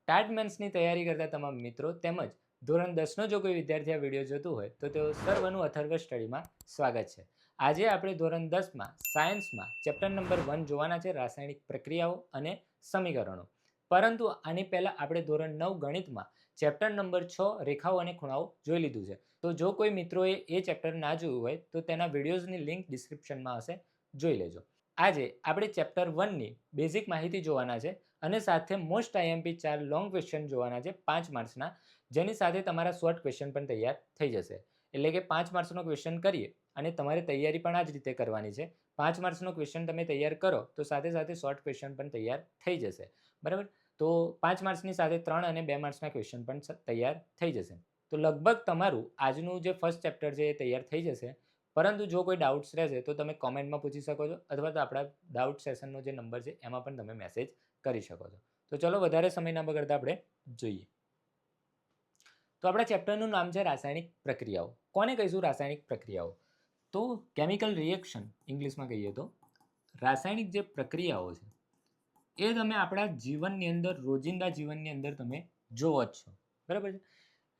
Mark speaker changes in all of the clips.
Speaker 1: TAT મેન્સની તૈયારી કરતા તમામ મિત્રો તેમજ ધોરણ 10નો જો કોઈ વિદ્યાર્થી આ વિડીયો જોતું હોય તો તેઓ સર્વનું અથર્વ સ્ટડીમાં સ્વાગત છે. આજે આપણે ધોરણ 10માં સાયન્સમાં ચેપ્ટર નંબર 1 જોવાના છે, રાસાયણિક પ્રક્રિયાઓ અને સમીકરણો. પરંતુ આની પહેલાં આપણે ધોરણ 9 ગણિતમાં ચેપ્ટર નંબર 6 રેખાઓ અને ખૂણાઓ જોઈ લીધું છે. તો જો કોઈ મિત્રોએ એ ચેપ્ટર ના જોયું હોય તો તેના વિડીયોઝની લિંક ડિસ્ક્રિપ્શનમાં હશે, જોઈ લેજો. આજે આપણે ચેપ્ટર 1ની બેઝિક માહિતી જોવાના છે અને સાથે મોસ્ટ આઈએમપી 4 લોંગ ક્વેશ્ચન જોવાના છે 5 માર્ક્સના, જેની સાથે તમારા શોર્ટ ક્વેશ્ચન પણ તૈયાર થઈ જશે. એટલે કે 5 માર્ક્સનો ક્વેશ્ચન કરીએ અને તમારે તૈયારી પણ આ જ રીતે કરવાની છે. 5 માર્ક્સનો ક્વેશ્ચન તમે તૈયાર કરો તો સાથે સાથે શોર્ટ ક્વેશ્ચન પણ તૈયાર થઈ જશે, બરાબર. તો 5 માર્ક્સની સાથે 3 અને 2 માર્ક્સના ક્વેશ્ચન પણ તૈયાર થઈ જશે. તો લગભગ તમારું આજનું જે ફર્સ્ટ ચેપ્ટર છે એ તૈયાર થઈ જશે. પરંતુ જો કોઈ ડાઉટ્સ રહેશે તો તમે કોમેન્ટમાં પૂછી શકો છો, અથવા તો આપણા ડાઉટ સેશનનો જે નંબર છે એમાં પણ તમે મેસેજ કરી શકો છો. તો ચલો વધારે સમય ના બગાડતા આપણે જોઈએ. તો આપણા ચેપ્ટરનું નામ છે રાસાયણિક પ્રક્રિયાઓ. કોને કહીશું રાસાયણિક પ્રક્રિયાઓ? તો કેમિકલ રિએક્શન ઇંગ્લિશમાં કહીએ તો રાસાયણિક જે પ્રક્રિયાઓ છે એ તમે આપણા જીવનની અંદર, રોજિંદા જીવનની અંદર તમે જોવો જ છો, બરાબર છે.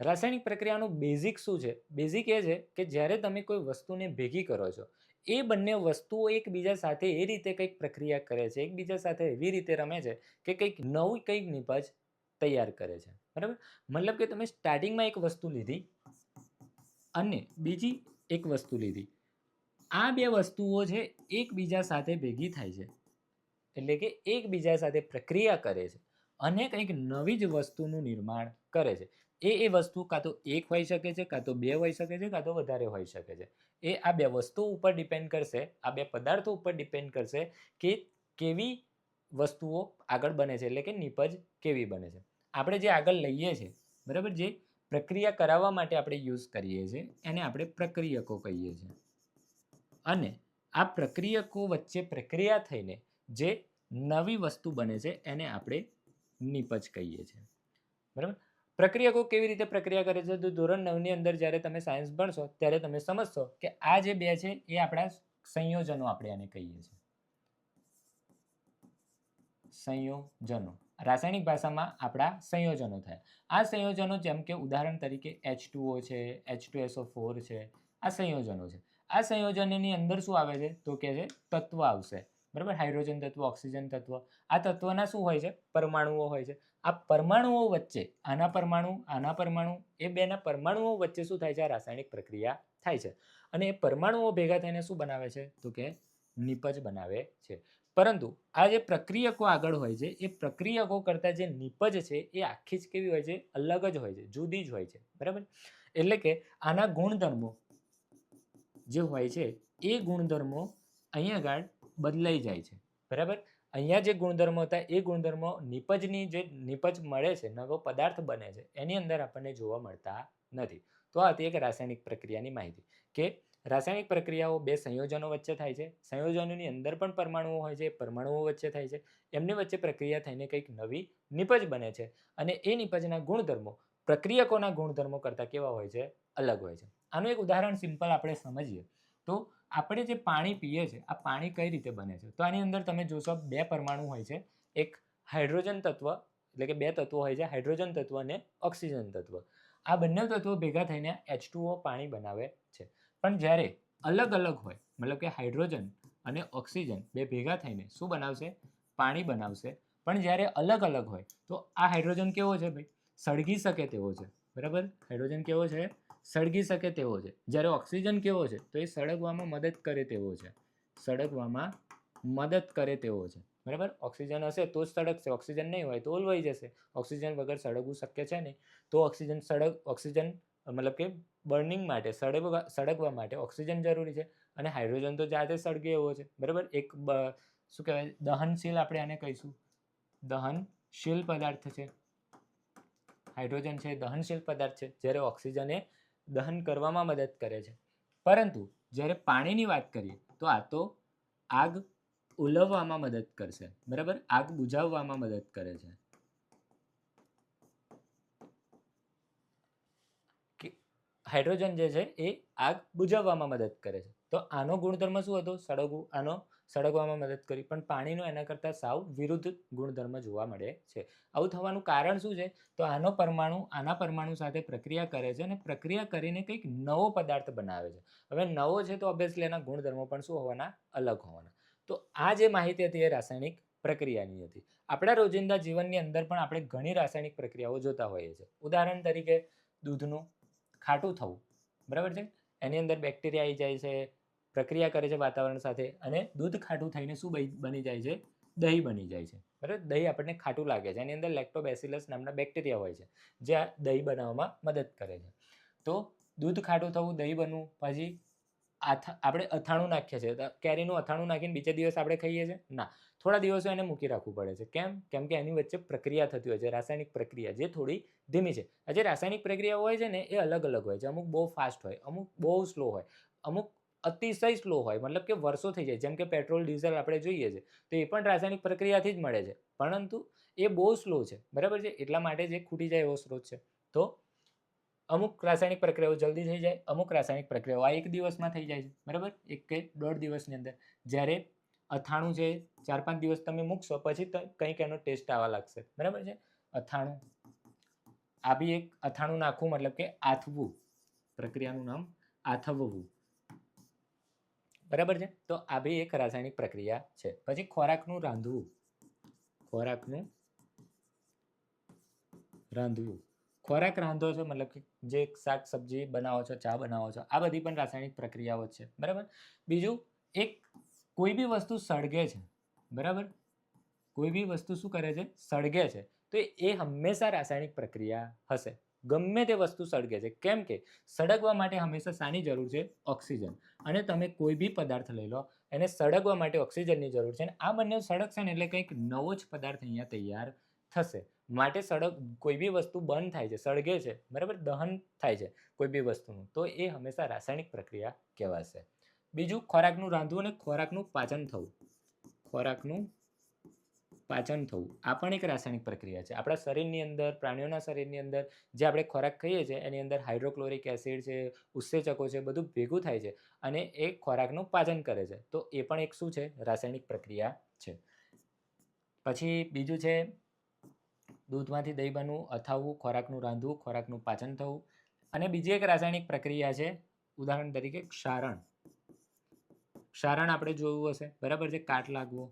Speaker 1: રાસાયણિક પ્રક્રિયાનું બેઝિક શું છે? બેઝિક એ છે કે જ્યારે તમે કોઈ વસ્તુને ભેગી કરો છો, એ બંને વસ્તુઓ એકબીજા સાથે એ રીતે કંઈક પ્રક્રિયા કરે છે, એકબીજા સાથે એવી રીતે રમે છે કે કંઈક નવી કંઈક નિપજ તૈયાર કરે છે, બરાબર. મતલબ કે તમે સ્ટાર્ટિંગમાં એક વસ્તુ લીધી અને બીજી એક વસ્તુ લીધી, આ બે વસ્તુઓ છે એકબીજા સાથે ભેગી થાય છે, એટલે કે એકબીજા સાથે પ્રક્રિયા કરે છે અને કંઈક નવી જ વસ્તુનું નિર્માણ કરે છે. એ વસ્તુ કાં તો એક હોઈ શકે છે, કાં તો બે હોઈ શકે છે, કાં તો વધારે હોઈ શકે છે. એ આ બે વસ્તુઓ ઉપર ડિપેન્ડ કરશે, આ બે પદાર્થો ઉપર ડિપેન્ડ કરશે કે કેવી વસ્તુઓ આગળ બને છે, એટલે કે નિપજ કેવી બને છે. આપણે જે આગળ લઈએ છીએ, બરાબર, જે પ્રક્રિયા કરાવવા માટે આપણે યુઝ કરીએ છીએ એને આપણે પ્રક્રિયકો કહીએ છીએ. અને આ પ્રક્રિયકો વચ્ચે પ્રક્રિયા થઈને જે નવી વસ્તુ બને છે એને આપણે નિપજ કહીએ છીએ, બરાબર. પ્રક્રિયકો કેવી રીતે પ્રક્રિયા કરે છે? તો ધોરણ 9ની અંદર જ્યારે તમે સાયન્સ ભણશો ત્યારે તમે સમજશો કે આ જે બે છે એ આપણા સંયોજનો આપણે આને કહીએ છીએ. સંયોજનો રાસાયણિક ભાષામાં આપણા સંયોજનો થાય. આ સંયોજનો જેમ કે ઉદાહરણ તરીકે H2O છે, H2SO4 છે, આ સંયોજનો છે. આ સંયોજનની અંદર શું આવે છે? તો કે છે તત્વ આવશે, બરાબર. હાઇડ્રોજન તત્વ, ઓક્સિજન તત્વ. આ તત્વના શું હોય છે? પરમાણુઓ હોય છે. આ પરમાણુઓ વચ્ચે આના પરમાણુ એ બેના પરમાણુઓ વચ્ચે શું થાય છે? આ રાસાયણિક પ્રક્રિયા થાય છે અને એ પરમાણુઓ ભેગા થઈને શું બનાવે છે? તો કે નિપજ બનાવે છે. પરંતુ આ જે પ્રક્રિયકો આગળ હોય છે એ પ્રક્રિયકો કરતા જે નિપજ છે એ આખી જ કેવી હોય છે? અલગ જ હોય છે, જુદી જ હોય છે, બરાબર. એટલે કે આના ગુણધર્મો જે હોય છે એ ગુણધર્મો અહીંયા આગળ બદલાઈ જાય છે, બરાબર. અહીંયા જે ગુણધર્મો હતા એ ગુણધર્મો નિપજની જે નિપજ મળે છે, નવો પદાર્થ બને છે, એની અંદર આપણને જોવા મળતા નથી. તો આ હતી એક રાસાયણિક પ્રક્રિયાની માહિતી કે રાસાયણિક પ્રક્રિયાઓ બે સંયોજનો વચ્ચે થાય છે. સંયોજનોની અંદર પણ પરમાણુઓ હોય છે, પરમાણુઓ વચ્ચે થાય છે, એમની વચ્ચે પ્રક્રિયા થઈને કંઈક નવી નિપજ બને છે અને એ નિપજના ગુણધર્મો પ્રક્રિયકોના ગુણધર્મો કરતાં કેવા હોય છે? અલગ હોય છે. આનું એક ઉદાહરણ સિમ્પલ આપણે સમજીએ તો આપણે જે પાણી પીએ છીએ, આ પાણી કઈ રીતે બને છે? તો આની અંદર તમે જોશો બે પરમાણુ હોય છે, એક હાઇડ્રોજન તત્વ, એટલે કે બે તત્વો હોય છે, હાઇડ્રોજન તત્વ અને ઓક્સિજન તત્વ. આ બંને તત્વો ભેગા થઈને H2O પાણી બનાવે છે. પણ જ્યારે અલગ અલગ હોય, મતલબ કે હાઇડ્રોજન અને ઓક્સિજન બે ભેગા થઈને શું બનાવશે? પાણી બનાવશે. પણ જ્યારે અલગ અલગ હોય તો આ હાઇડ્રોજન કેવો છે ભાઈ? સળગી શકે તેવો છે, બરાબર. હાઇડ્રોજન કેવો છે? સળગી શકે તેવો છે. જ્યારે ઓક્સિજન કેવો છે? તો એ સળગવામાં મદદ કરે તેવો છે, સળગવામાં મદદ કરે તેવો છે, બરાબર. ઓક્સિજન હશે તો જ સળગશે, ઓક્સિજન નહીં હોય તો ઓલવાઈ જશે. ઓક્સિજન વગર સળગવું શક્ય છે નહીં. તો ઓક્સિજન મતલબ કે બર્નિંગ માટે, સળગવા માટે ઓક્સિજન જરૂરી છે અને હાઇડ્રોજન તો જાતે સળગે એવો છે, બરાબર. એક શું કહેવાય? દહનશીલ આપણે આને કહીશું, દહનશીલ પદાર્થ છે. હાઇડ્રોજન છે દહનશીલ પદાર્થ છે, જ્યારે ઓક્સિજન એ દહન કરવામાં મદદ કરે છે. પરંતુ જ્યારે પાણીની વાત કરીએ તો આ તો આગ ઓલવવામાં મદદ કરશે, બરાબર. આગ બુઝાવવામાં મદદ કરે છે. હાઇડ્રોજન જે છે એ આગ બુઝાવવામાં મદદ કરે છે. તો આનો ગુણધર્મ શું હતો? સળગવું. આનો સળગવામાં મદદ કરી, પણ પાણીનો એના કરતાં સાવ વિરુદ્ધ ગુણધર્મ જોવા મળે છે. આવું થવાનું કારણ શું છે? તો આનો પરમાણુ આના પરમાણુ સાથે પ્રક્રિયા કરે છે અને પ્રક્રિયા કરીને કંઈક નવો પદાર્થ બનાવે છે. હવે નવો છે તો ઓબ્વિયસલી એના ગુણધર્મો પણ શું હોવાના? અલગ હોવાના. તો આ જે માહિતી હતી એ રાસાયણિક પ્રક્રિયાની હતી. આપણા રોજિંદા જીવનની અંદર પણ આપણે ઘણી રાસાયણિક પ્રક્રિયાઓ જોતા હોઈએ છીએ. ઉદાહરણ તરીકે દૂધનું ખાટું થવું, બરાબર છે? એની અંદર બેક્ટેરિયા આવી જાય છે, પ્રક્રિયા કરે છે વાતાવરણ સાથે, અને દૂધ ખાટું થઈને શું બની જાય છે? દહીં બની જાય છે. બરાબર? દહીં આપણને ખાટું લાગે છે. એની અંદર લેક્ટોબેસિલસ નામના બેક્ટેરિયા હોય છે જે આ દહીં બનાવવામાં મદદ કરે છે. તો દૂધ ખાટું થવું, દહીં બનવું, પછી આપણે અથાણું નાખીએ છીએ, કેરીનું અથાણું નાખીને બીજા દિવસ આપણે ખાઈએ છીએ? ના, થોડા દિવસો એને મૂકી રાખવું પડે છે. કેમ કે એની વચ્ચે પ્રક્રિયા થતી હોય છે, રાસાયણિક પ્રક્રિયા, જે થોડી ધીમી છે. જે રાસાયણિક પ્રક્રિયાઓ હોય છે ને એ અલગ અલગ હોય છે. અમુક બહુ ફાસ્ટ હોય, અમુક બહુ સ્લો હોય, અમુક અતિશય સ્લો હોય, મતલબ કે વર્ષો થઈ જાય. જેમ કે પેટ્રોલ ડીઝલ આપણે જોઈએ છે તો એ પણ રાસાયણિક પ્રક્રિયાથી જ મળે છે, પરંતુ એ બહુ સ્લો છે, બરાબર છે? એટલા માટે જ ખૂટી જાય એવો સ્ત્રોત છે. તો અમુક રાસાયણિક પ્રક્રિયાઓ જલ્દી થઈ જાય, અમુક રાસાયણિક પ્રક્રિયાઓ આ 1 દિવસમાં થઈ જાય છે, બરાબર? 1 કે 1.5 દિવસની અંદર. જ્યારે અથાણું છે 4-5 દિવસ તમે મૂકશો પછી કંઈક એનો ટેસ્ટ આવવા લાગશે, બરાબર છે? અથાણું, આ બી એક અથાણું નાખવું મતલબ કે આથવું, પ્રક્રિયાનું નામ આથવવું, બરાબર છે? તો આ બી એક રાસાયણિક પ્રક્રિયા છે. પછી ખોરાકનું રાંધવું, ખોરાક રાંધો છો મતલબ કે જે શાક સબ્જી બનાવો છો, ચા બનાવો છો, આ બધી પણ રાસાયણિક પ્રક્રિયાઓ છે, બરાબર? બીજું, કોઈ બી વસ્તુ સળગે છે, બરાબર? કોઈ બી વસ્તુ શું કરે છે? સળગે છે. તો એ હંમેશા રાસાયણિક પ્રક્રિયા હશે. ગમે તે વસ્તુ સળગે છે. કેમ કે સળગવા માટે હંમેશા શાની જરૂર છે? ઓક્સિજન. અને તમે કોઈ બી પદાર્થ લઈ લો, એને સળગવા માટે ઓક્સિજનની જરૂર છે. અને આ બંને સળગશે ને એટલે કંઈક નવો જ પદાર્થ અહીંયા તૈયાર થશે. માટે કોઈ બી વસ્તુ બંધ થાય છે, સળગે છે, બરાબર? દહન થાય છે કોઈ બી વસ્તુનું, તો એ હંમેશા રાસાયણિક પ્રક્રિયા કહેવાશે. બીજું, ખોરાકનું રાંધવું અને ખોરાકનું પાચન થવું. આ પણ એક રાસાયણિક પ્રક્રિયા છે. આપણા શરીરની અંદર, પ્રાણીઓના શરીરની અંદર જે આપણે ખોરાક ખાઈએ છીએ એની અંદર હાઇડ્રોક્લોરિક એસિડ છે, ઉત્સેચકો છે, બધું ભેગું થાય છે અને એ ખોરાકનું પાચન કરે છે. તો એ પણ એક શું છે? રાસાયણિક પ્રક્રિયા છે. પછી બીજું છે દૂધમાંથી દહીં બનવું, અથાવવું, ખોરાકનું રાંધવું, ખોરાકનું પાચન થવું. અને બીજી એક રાસાયણિક પ્રક્રિયા છે, ઉદાહરણ તરીકે ક્ષારણ. આપણે જોયું હશે, બરાબર છે? કાટ લાગવો,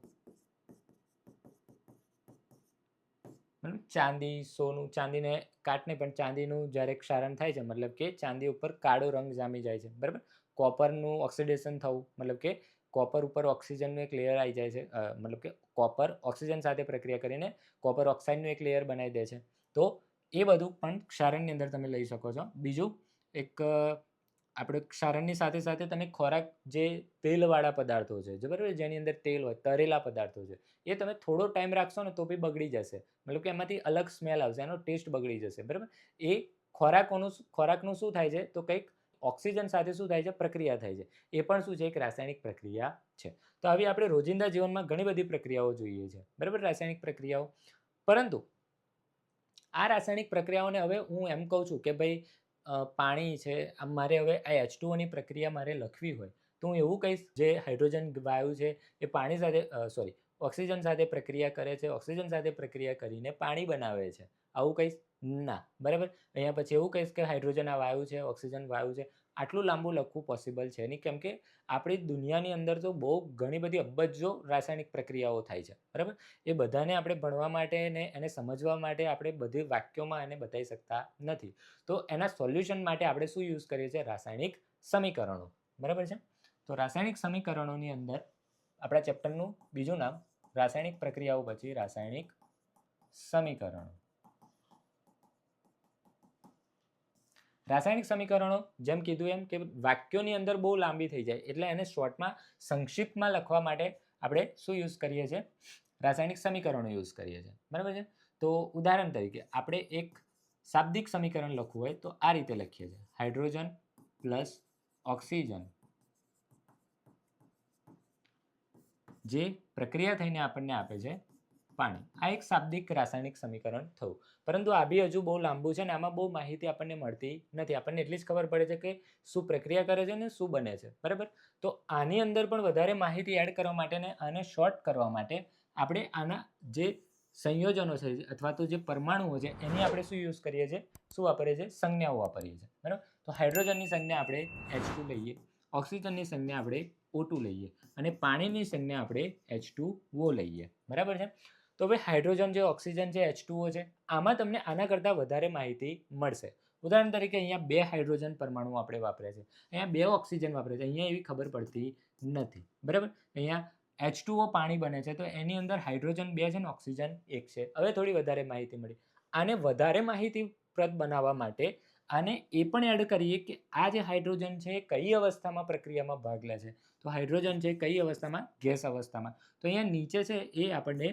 Speaker 1: ચાંદી, સોનું, ચાંદીને કાટ નહીં પણ ચાંદીનું જ્યારે ક્ષારણ થાય છે મતલબ કે ચાંદી ઉપર કાળો રંગ જામી જાય છે, બરાબર? કોપરનું ઓક્સિડેશન થવું મતલબ કે કોપર ઉપર ઓક્સિજનનું એક લેયર આવી જાય છે, મતલબ કે કોપર ઓક્સિજન સાથે પ્રક્રિયા કરીને કોપર ઓક્સાઇડનું એક લેયર બનાવી દે છે. તો એ બધું પણ ક્ષારણની અંદર તમે લઈ શકો છો. બીજું, એક આપણે ક્ષારણની સાથે સાથે તમે ખોરાક, જે તેલવાળા પદાર્થો છે, બરાબર, જેની અંદર તેલ હોય, તળેલા પદાર્થો છે, એ તમે થોડો ટાઈમ રાખશો ને તો બી બગડી જશે, મતલબ કે એમાંથી અલગ સ્મેલ આવશે, એનો ટેસ્ટ બગડી જશે, બરાબર? એ ખોરાકનું શું થાય છે? તો કંઈક ઓક્સિજન સાથે શું થાય છે? પ્રક્રિયા થાય છે. એ પણ શું છે? એક રાસાયણિક પ્રક્રિયા છે. તો આવી આપણે રોજિંદા જીવનમાં ઘણી બધી પ્રક્રિયાઓ જોઈએ છે, બરાબર? રાસાયણિક પ્રક્રિયાઓ. પરંતુ આ રાસાયણિક પ્રક્રિયાઓને હવે હું એમ કહું છું કે ભાઈ પાણી છે, મારે હવે આ H2O ની પ્રક્રિયા મારે લખવી હોય તો હું એવું કહીશ, જે હાઇડ્રોજન વાયુ છે એ પાણી સાથે ઓક્સિજન સાથે પ્રક્રિયા કરે છે, ઓક્સિજન સાથે પ્રક્રિયા કરીને પાણી બનાવે છે, આવું કહીશ? ના, બરાબર? અહીંયા પછી એવું કહીશ કે હાઇડ્રોજન આ વાયુ છે, ઓક્સિજન વાયુ છે. આટલું લાંબુ લખવું પોસિબલ છે નહીં, કેમ કે આપણી દુનિયાની અંદર તો બહુ ઘણી બધી અબજો રાસાયણિક પ્રક્રિયાઓ થાય છે, બરાબર? એ બધાને આપણે ભણવા માટે ને એને સમજવા માટે આપણે બધી વાક્યોમાં એને બતાવી શકતા નથી. તો એના સોલ્યુશન માટે આપણે શું યુઝ કરીએ છીએ? રાસાયણિક સમીકરણો, બરાબર છે? તો રાસાયણિક સમીકરણોની અંદર આપણા ચેપ્ટરનું બીજું નામ રાસાયણિક પ્રક્રિયાઓ પછી રાસાયણિક સમીકરણો. રાસાયણિક સમીકરણો, જેમ કીધું એમ કે વાક્યોની અંદર બહુ લાંબી થઈ જાય, એટલે એને શોર્ટમાં, સંક્ષિપ્તમાં લખવા માટે આપણે શું યુઝ કરીએ છીએ? રાસાયણિક સમીકરણો યુઝ કરીએ છીએ, બરાબર છે? તો ઉદાહરણ તરીકે આપણે એક શાબ્દિક સમીકરણ લખવું હોય તો આ રીતે લખીએ છીએ: હાઇડ્રોજન પ્લસ ઓક્સિજન જે પ્રક્રિયા થઈને આપણને આપે છે પાણી. આ એક શાબ્દિક રાસાયણિક સમીકરણ થયું, પરંતુ આ બી હજુ બહુ લાંબુ છે ને આમાં બહુ માહિતી આપણને મળતી નથી. આપણને એટલી જ ખબર પડે છે કે શું પ્રક્રિયા કરે છે ને શું બને છે, બરાબર. તો આની અંદર પણ વધારે માહિતી એડ કરવા માટે ને આને શોર્ટ કરવા માટે આપણે આના જે સંયોજનો છે અથવા તો જે પરમાણુઓ છે એની આપણે શું યુઝ કરીએ છીએ, શું વાપરીએ છીએ, સંજ્ઞાઓ વાપરીએ છીએ, બરાબર. તો હાઇડ્રોજનની સંજ્ઞા આપણે H2 લઈએ, ઓક્સિજનની સંજ્ઞા આપણે O2 લઈએ અને પાણીની સંજ્ઞા આપણે H2O લઈએ, બરાબર છે. તો હવે હાઇડ્રોજન જે ઓક્સિજન છે H2O છે, આમાં તમને આના કરતાં વધારે માહિતી મળશે. ઉદાહરણ તરીકે અહીંયા 2 હાઇડ્રોજન પરમાણુ આપણે વાપર્યા છે, અહીંયા 2 ઓક્સિજન વાપરે છે, અહીંયા એવી ખબર પડતી નથી, બરાબર. અહીંયા H2O પાણી બને છે તો એની અંદર હાઇડ્રોજન 2 છે ને ઓક્સિજન 1 છે. હવે થોડી વધારે માહિતી મળી. આને વધારે માહિતીપ્રદ બનાવવા માટે આને એ પણ એડ કરીએ કે આ જે હાઇડ્રોજન છે એ કઈ અવસ્થામાં પ્રક્રિયામાં ભાગ લે છે. તો હાઇડ્રોજન છે કઈ અવસ્થામાં, ગેસ અવસ્થામાં. તો અહીંયા નીચે છે એ આપણને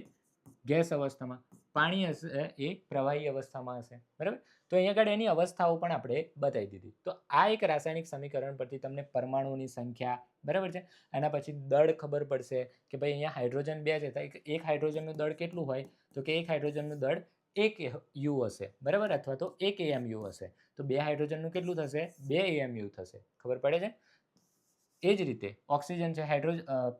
Speaker 1: ગેસ અવસ્થામાં, પાણી હશે એ પ્રવાહી અવસ્થામાં હશે, બરાબર. તો અહીંયા આગળ એની અવસ્થાઓ પણ આપણે બતાવી દીધી. તો આ એક રાસાયણિક સમીકરણ પરથી તમને પરમાણુની સંખ્યા, બરાબર છે, એના પછી દળ ખબર પડશે કે ભાઈ અહીંયા હાઇડ્રોજન 2 છે તો એક હાઇડ્રોજનનું દળ કેટલું હોય, તો કે એક હાઇડ્રોજનનું દળ 1 U હશે, બરાબર, અથવા તો 1 AMU હશે. તો 2 હાઇડ્રોજનનું કેટલું થશે, 2 AMU થશે, ખબર પડે છે. એ જ રીતે ઓક્સિજન છે,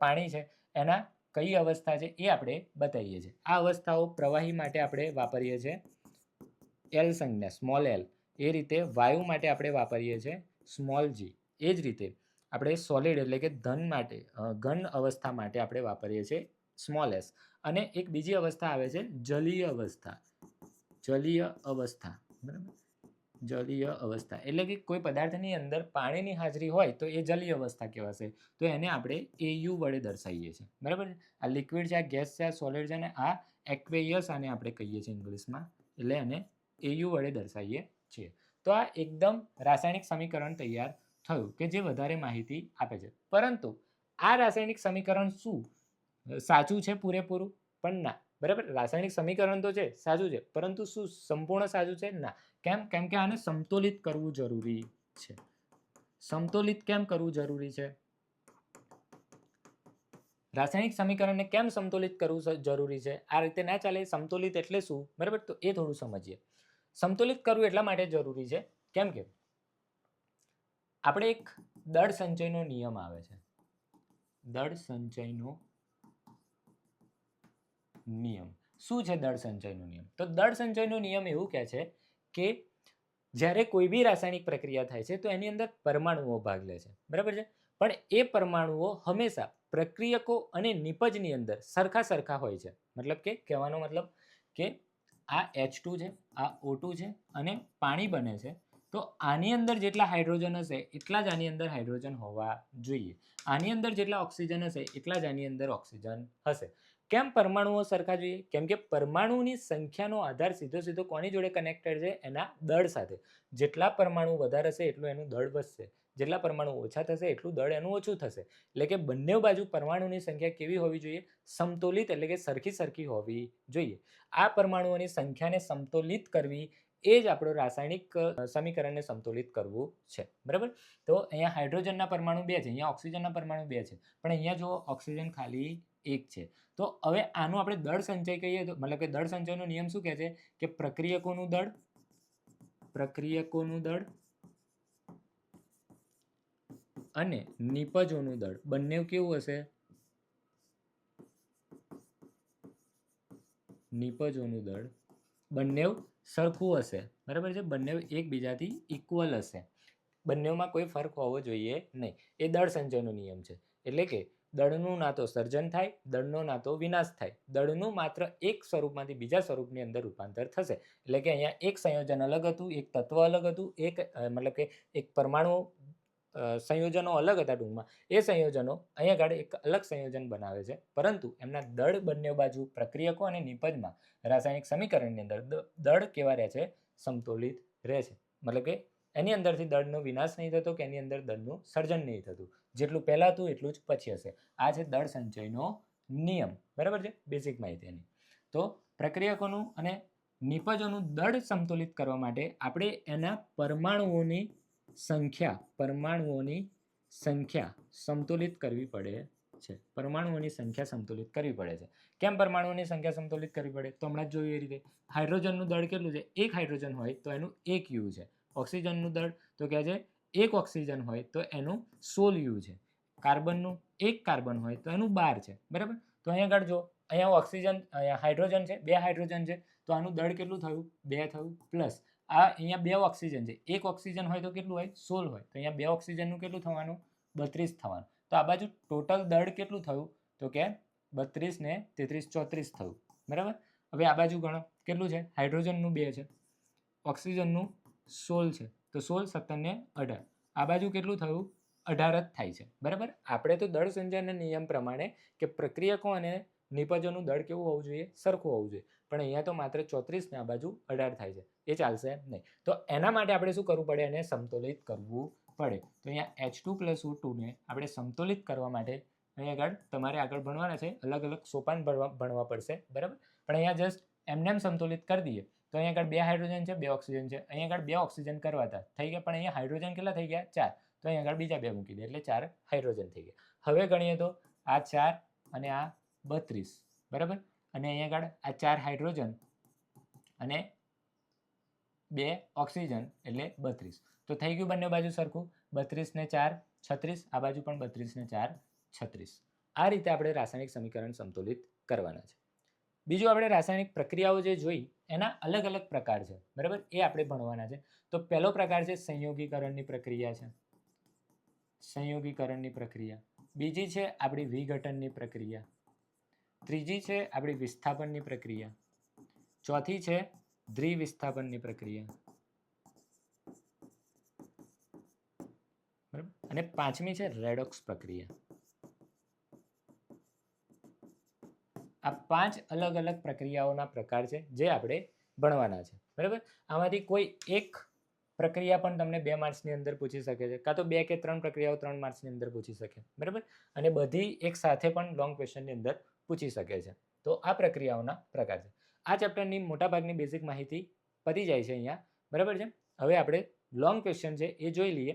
Speaker 1: પાણી છે, એના કઈ અવસ્થા છે એ આપણે બતાવીએ છીએ. આ અવસ્થાઓ પ્રવાહી માટે આપણે વાપરીએ છીએ L સંજ્ઞા, સ્મોલ l. એ રીતે વાયુ માટે આપણે વાપરીએ છીએ સ્મોલ g. એ જ રીતે આપણે સોલિડ એટલે કે ઘન અવસ્થા માટે આપણે વાપરીએ છીએ સ્મોલ s. અને એક બીજી અવસ્થા આવે છે જલીય અવસ્થા, બરાબર. જલીય અવસ્થા એટલે કે કોઈ પદાર્થની અંદર પાણીની હાજરી હોય તો એ જલીય અવસ્થા કહેવાશે. તો એને આપણે AU વડે દર્શાવીએ છીએ, બરાબર. આ લિક્વિડ છે, આ ગેસ છે, આ સોલિડ છે, અને આ એક્વેયસ આને આપણે કહીએ છીએ ઇંગ્લિશમાં, એટલે એને AU વડે દર્શાવીએ છીએ. તો આ એકદમ રાસાયણિક સમીકરણ તૈયાર થયું કે જે વધારે માહિતી આપે છે. પરંતુ આ રાસાયણિક સમીકરણ શું સાચું છે પૂરેપૂરું? પણ ના, બરાબર. રાસાયણિક સમીકરણ તો છે, સાચું છે, પરંતુ શું સંપૂર્ણ સાચું છે? ના. કેમ કે આને સમતોલિત કરવું જરૂરી છે. સમતોલિત કેમ કરવું જરૂરી છે? રાસાયણિક સમીકરણને કેમ સમતોલિત કરવું જરૂરી છે? આ રીતે ના ચાલે. સમતોલિત એટલે શું, બરાબર, તો એ થોડું સમજીએ. સમતોલિત કરવું એટલા માટે જરૂરી છે કેમ કે આપણે એક દળ સંચયનો નિયમ આવે છે, દળ સંચયનો નિયમ. શું છે દળ સંચયનો નિયમ? તો દળ સંચયનો નિયમ એવું કહે છે કે જ્યારે કોઈ બી રાસાયણિક પ્રક્રિયા થાય છે તો એની અંદર પરમાણુઓ ભાગ લે છે, બરાબર છે. પણ એ પરમાણુઓ હંમેશા પ્રક્રિયકો અને નિપજની અંદર સરખા હોય છે. મતલબ કે કહેવાનો મતલબ કે આ H2 છે, આ O2 છે અને પાણી બને છે. તો આની અંદર જેટલા હાઇડ્રોજન હશે એટલા જ આની અંદર હાઇડ્રોજન હોવા જોઈએ. આની અંદર જેટલા ઓક્સિજન હશે એટલા જ આની અંદર ઓક્સિજન હશે. કેમ પરમાણુઓ સરખા જોઈએ? કેમ કે પરમાણુની સંખ્યાનો આધાર સીધો કોની જોડે કનેક્ટેડ છે? એના દળ સાથે. જેટલા પરમાણુ વધારે હશે એટલું એનું દળ વધશે, જેટલા પરમાણુ ઓછા થશે એટલું દળ એનું ઓછું થશે. એટલે કે બંને બાજુ પરમાણુની સંખ્યા કેવી હોવી જોઈએ? સમતોલિત, એટલે કે સરખી હોવી જોઈએ. આ પરમાણુઓની સંખ્યાને સમતોલિત કરવી એ જ આપણું રાસાયણિક સમીકરણને સમતોલિત કરવું છે, બરાબર. તો અહીંયા હાઇડ્રોજનના પરમાણુ 2 છે, અહીંયા ઓક્સિજનના પરમાણુ 2 છે, પણ અહીંયા જો ઓક્સિજન ખાલી 1 છે. તો હવે આનું આપણે દળ સંચય કહીએ તો મતલબ કે દળ સંચયનો નિયમ શું કહે છે કે પ્રક્રિયકોનું દળ અને નિપજોનું દળ બંને કેવું હશે? નિપજોનું દળ બંને સરખું હશે, બરાબર છે. બંને એકબીજાથી ઇક્વલ હશે. બંનેમાં કોઈ ફરક હોવો જોઈએ નહીં. એ દળ સંચયનો નિયમ છે. એટલે કે દળનું ના તો સર્જન થાય, દળનો ના તો વિનાશ થાય. દળનું માત્ર એક સ્વરૂપમાંથી બીજા સ્વરૂપની અંદર રૂપાંતર થશે. એટલે કે અહીંયા એક સંયોજન અલગ હતું, એક તત્વ અલગ હતું, મતલબ કે એક પરમાણુ સંયોજનો અલગ હતા ટૂંકમાં. એ સંયોજનો અહીંયા આગળ એક અલગ સંયોજન બનાવે છે, પરંતુ એમના દળ બંને બાજુ પ્રક્રિયકો અને નિપજમાં રાસાયણિક સમીકરણની અંદર દળ કેવા રહે છે? સમતોલિત રહે છે. મતલબ કે એની અંદરથી દળનો વિનાશ નહીં થતો કે એની અંદર દળનું સર્જન નહીં થતું. જેટલું પહેલાં હતું એટલું જ પછી હશે. આ છે દળ સંચયનો નિયમ, બરાબર છે. બેઝિક માહિતી એની. તો પ્રક્રિયકોનું અને નિપજોનું દળ સમતોલિત કરવા માટે આપણે એના પરમાણુઓની સંખ્યા સમતોલિત કરવી પડે છે પરમાણુઓની સંખ્યા સંતુલિત કરવી પડે છે. કેમ પરમાણુઓની સંખ્યા સંતુલિત કરવી પડે? તો હમણાં જ જોયું એ રીતે હાઇડ્રોજનનું દળ કેટલું છે? એક હાઇડ્રોજન હોય તો એનું 1 યુ છે. ઓક્સિજનનું દળ તો કહે છે એક ઓક્સિજન હોય તો એનું 16 યુ છે. કાર્બનનું એક કાર્બન હોય તો એનું 12 છે. બરાબર? તો અહીંયા આગળ જો અહીંયા ઓક્સિજન હાઇડ્રોજન છે, 2 હાઇડ્રોજન છે, તો આનું દળ કેટલું થયું? 2 થયું. પ્લસ આ અહીંયા 2 ઓક્સિજન છે, એક ઓક્સિજન હોય તો કેટલું હોય? 16 હોય. તો અહીંયા 2 ઓક્સિજનનું કેટલું થવાનું? 32 થવાનું. તો આ બાજુ ટોટલ દળ કેટલું થયું? તો કે 32 ને 33 34 થયું. બરાબર? હવે આ બાજુ ગણો કેટલું છે? હાઇડ્રોજનનું 2 છે, ઓક્સિજનનું 16 છે, તો 16 17 ને 18. આ બાજુ કેટલું થયું? 18 જ થાય છે. બરાબર? આપણે તો દળ સંચયના નિયમ પ્રમાણે કે પ્રક્રિયકો અને નિપજોનું દળ કેવું હોવું જોઈએ? સરખું હોવું જોઈએ. પણ અહીંયા તો માત્ર 34 ને આ બાજુ 18 થાય છે. એ ચાલશે નહીં. તો એના માટે આપણે શું કરવું પડે? એને સમતોલિત કરવું પડે. તો અહીંયા H2+O2 ને આપણે સમતોલિત કરવા માટે અહીંયા આગળ તમારે આગળ ભણવાના છે, અલગ અલગ સોપાન ભણવા પડશે. બરાબર? પણ અહીંયા જસ્ટ એમને સમતોલિત કરી દઈએ તો અહીંયા આગળ 2 હાઇડ્રોજન છે, 2 ઓક્સિજન છે, અહીંયા આગળ 2 ઓક્સિજન કરવા હતા થઈ ગયા, પણ અહીંયા હાઇડ્રોજન કેટલા થઈ ગયા? 4. તો અહીંયા આગળ બીજા 2 મૂકી દે એટલે 4 હાઇડ્રોજન થઈ ગયા. હવે ગણીએ તો આ 4 અને આ 32. બરાબર? અને અહીંયા આગળ આ 4 હાઇડ્રોજન અને 2 ઓક્સિજન એટલે 32. તો થઈ ગયું બંને બાજુ સરખું. 32 ને 4 36, આ બાજુ પણ 32 ને 4 36. આ રીતે આપણે રાસાયણિક સમીકરણ સમતોલિત કરવાના છે. બીજું આપણે રાસાયણિક પ્રક્રિયાઓ જે જોઈ એના અલગ અલગ પ્રકાર છે. બરાબર? એ આપણે ભણવાના છે. તો પહેલો પ્રકાર છે સંયોગીકરણની પ્રક્રિયા છે, સંયોગીકરણની પ્રક્રિયા. બીજી છે આપણી વિઘટનની પ્રક્રિયા. ત્રીજી છે આપણી વિસ્થાપનની પ્રક્રિયા. ચોથી છે દ્વિવિસ્થાપનની પ્રક્રિયા. બરાબર? અને પાંચમી છે રેડોક્સ પ્રક્રિયા. આ 5 અલગ અલગ પ્રક્રિયાઓના પ્રકાર છે જે આપણે ભણવાના છે. બરાબર? આમાંથી કોઈ એક પ્રક્રિયા પણ તમને 2 માર્ક્સની અંદર પૂછી શકે છે, કાં તો 2 કે 3 પ્રક્રિયાઓ 3 માર્ક્સની અંદર પૂછી શકે. બરાબર? અને બધી એક સાથે પણ લોંગ ક્વેશ્ચનની અંદર પૂછી શકે છે. તો આ પ્રક્રિયાઓના પ્રકાર છે. આ ચેપ્ટરની મોટાભાગની બેઝિક માહિતી પતી જાય છે અહીંયા. બરાબર છે? હવે આપણે લોંગ ક્વેશ્ચન છે એ જોઈ લઈએ,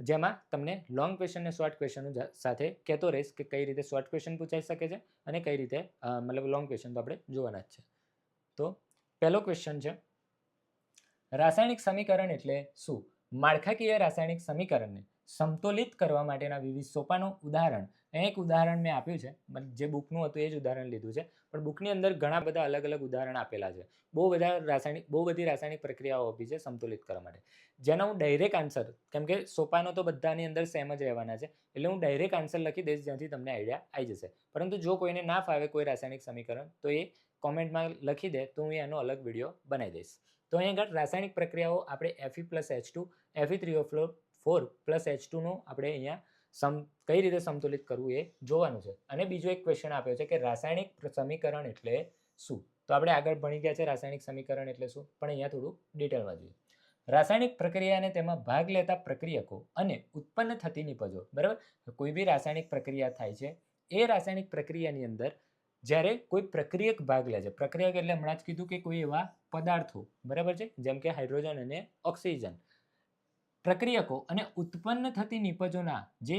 Speaker 1: જેમાં તમને લોંગ ક્વેશ્ચન અને શોર્ટ ક્વેશ્ચન સાથે કહેતો રહીશ કે કઈ રીતે શોર્ટ ક્વેશ્ચન પૂછાઈ શકે છે અને કઈ રીતે મતલબ લોંગ ક્વેશ્ચન તો આપણે જોવાના જ છે. તો પહેલો ક્વેશ્ચન છે, રાસાયણિક સમીકરણ એટલે શું? માળખાકીય રાસાયણિક સમીકરણને સમતોલિત કરવા માટેના વિવિધ સોપાનો. ઉદાહરણ, એક ઉદાહરણ મેં આપ્યું છે, જે બુકનું હતું એ જ ઉદાહરણ લીધું છે, પણ બુકની અંદર ઘણા બધા અલગ અલગ ઉદાહરણ આપેલા છે. બહુ બધી રાસાયણિક પ્રક્રિયાઓ આપી છે સમતોલિત કરવા માટે, જેનો હું ડાયરેક્ટ આન્સર, કેમ કે સોપાનો તો બધાની અંદર સેમ જ રહેવાના છે, એટલે હું ડાયરેક્ટ આન્સર લખી દઈશ જ્યાંથી તમને આઈડિયા આવી જશે. પરંતુ જો કોઈને ના ફાવે કોઈ રાસાયણિક સમીકરણ તો એ કોમેન્ટમાં લખી દે તો હું એનો અલગ વિડીયો બનાવી દઈશ. તો અહીંયા આગળ રાસાયણિક પ્રક્રિયાઓ આપણે Fe+H2, Fe3O4+H2નું આપણે અહીંયા કઈ રીતે સમતુલિત કરવું એ જોવાનું છે. અને બીજો એક ક્વેશ્ચન આપ્યો છે કે રાસાયણિક સમીકરણ એટલે શું? તો આપણે આગળ ભણી ગયા છે રાસાયણિક સમીકરણ એટલે શું, પણ અહીંયા થોડું ડિટેલમાં જોઈએ. રાસાયણિક પ્રક્રિયા અને તેમાં ભાગ લેતા પ્રક્રિયકો અને ઉત્પન્ન થતી નિપજો. બરાબર? કોઈ બી રાસાયણિક પ્રક્રિયા થાય છે, એ રાસાયણિક પ્રક્રિયાની અંદર જ્યારે કોઈ પ્રક્રિયક ભાગ લે છે, પ્રક્રિયક એટલે હમણાં જ કીધું કે કોઈ એવા પદાર્થો, બરાબર છે, જેમ કે હાઇડ્રોજન અને ઓક્સિજન, પ્રક્રિયકો અને ઉત્પન્ન થતી નિપજોના જે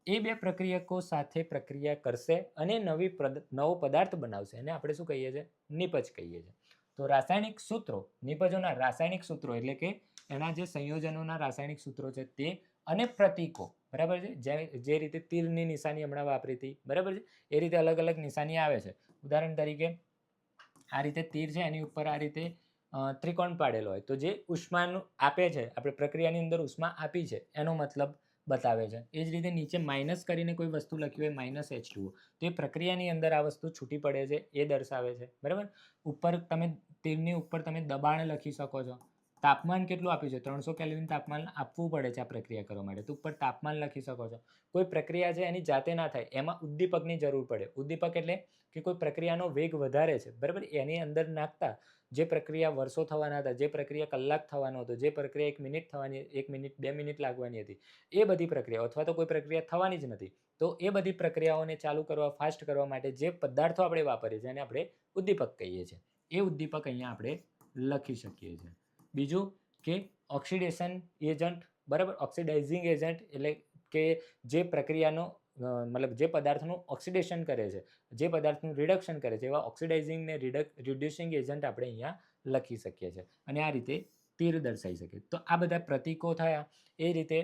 Speaker 1: એ બે પ્રક્રિયકો સાથે પ્રક્રિયા કરશે અને નવો પદાર્થ બનાવશે, એને આપણે શું કહીએ છીએ? નિપજ કહીએ છીએ. તો રાસાયણિક સૂત્રો, નિપજોના રાસાયણિક સૂત્રો એટલે કે એના જે સંયોજનોના રાસાયણિક સૂત્રો છે તે, અને પ્રતીકો. બરાબર છે? જે રીતે તીરની નિશાની હમણાં વાપરી હતી, બરાબર છે, એ રીતે અલગ અલગ નિશાની આવે છે. ઉદાહરણ તરીકે આ રીતે તીર છે, એની ઉપર આ રીતે ત્રિકોણ પાડેલો હોય તો જે ઉષ્માનું આપે છે, આપણે પ્રક્રિયાની અંદર ઉષ્મા આપી છે એનો મતલબ બતાવે છે. એ જ રીતે નીચે માઇનસ કરીને કોઈ વસ્તુ લખી હોય -H2O, તો એ પ્રક્રિયાની અંદર આ વસ્તુ છૂટી પડે છે એ દર્શાવે છે. બરાબર? ઉપર તમે તીરની ઉપર તમે દબાણ લખી શકો છો. તાપમાન કેટલું આપ્યું છે? 300 કેલ્વિન તાપમાન આપવું પડે છે આ પ્રક્રિયા કરવા માટે, તો ઉપર તાપમાન લખી શકો છો. કોઈ પ્રક્રિયા છે એની જાતે ના થાય, એમાં ઉદ્દીપકની જરૂર પડે. ઉદ્દીપક એટલે કે કોઈ પ્રક્રિયાનો વેગ વધારે છે, બરાબર, એની અંદર નાખતા જે પ્રક્રિયા વર્ષો થવાના હતા, જે પ્રક્રિયા કલાક થવાનો હતો, જે પ્રક્રિયા 1 મિનિટ થવાની, 1 મિનિટ 2 મિનિટ લાગવાની હતી, એ બધી પ્રક્રિયાઓ, અથવા તો કોઈ પ્રક્રિયા થવાની જ નથી, તો એ બધી પ્રક્રિયાઓને ચાલુ કરવા, ફાસ્ટ કરવા માટે જે પદાર્થો આપણે વાપરીએ છીએ એને આપણે ઉદ્દીપક કહીએ છીએ. એ ઉદ્દીપક અહીંયા આપણે લખી શકીએ છીએ. બીજું કે ઓક્સિડેશન એજન્ટ, બરાબર, ઓક્સિડાઇઝિંગ એજન્ટ એટલે કે જે પ્રક્રિયાનો મતલબ જે પદાર્થનું ઓક્સિડેશન કરે છે, જે પદાર્થનું રિડક્શન કરે છે, એવા ઓક્સિડાઇઝિંગ ને રિડ્યુસિંગ એજન્ટ આપણે અહીંયા લખી શકીએ છીએ અને આ રીતે તીર દર્શાવી શકીએ. તો આ બધા પ્રતીકો થયા. એ રીતે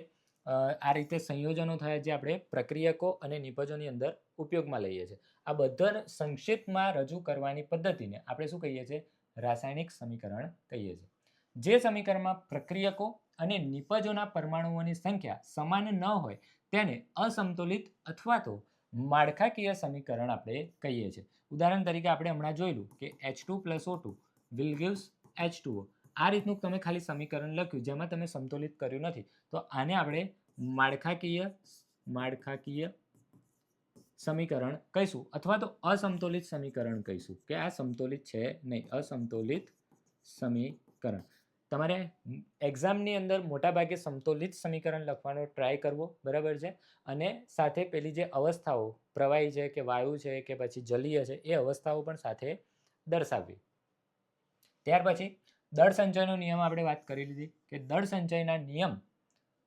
Speaker 1: આ રીતે સંયોજનો થયા જે આપણે પ્રક્રિયકો અને નિપજોની અંદર ઉપયોગમાં લઈએ છીએ. આ બધાને સંક્ષિપ્તમાં રજૂ કરવાની પદ્ધતિને આપણે શું કહીએ છીએ? રાસાયણિક સમીકરણ કહીએ છીએ. જે સમીકરણમાં પ્રક્રિયકો અને નિપજોના પરમાણુઓની સંખ્યા સમાન ન હોય તેને અસંતુલિત અથવા તો માળખાકીય સમીકરણ આપણે કહીએ છીએ. ઉદાહરણ તરીકે આપણે હમણાં જોયેલું કે H2 + O2 will gives H2O. આ રીતનું તમે ખાલી સમીકરણ લખ્યું જેમાં તમે સંતુલિત કર્યું નથી, તો આને આપણે માળખાકીય સમીકરણ કહીશું અથવા તો અસંતુલિત સમીકરણ કહીશું કે આ સંતુલિત છે નહીં, અસંતુલિત સમીકરણ. તમારે એક્ઝામની અંદર મોટાભાગે સંતુલિત સમીકરણ લખવાનો ટ્રાય કરવો, બરાબર છે, અને સાથે પેલી જે અવસ્થાઓ પ્રવાહી છે કે વાયુ છે કે પછી જલીય છે એ અવસ્થાઓ પણ સાથે દર્શાવવી. ત્યાર પછી દળ સંચયનો નિયમ આપણે વાત કરી લીધી કે દળ સંચયના નિયમ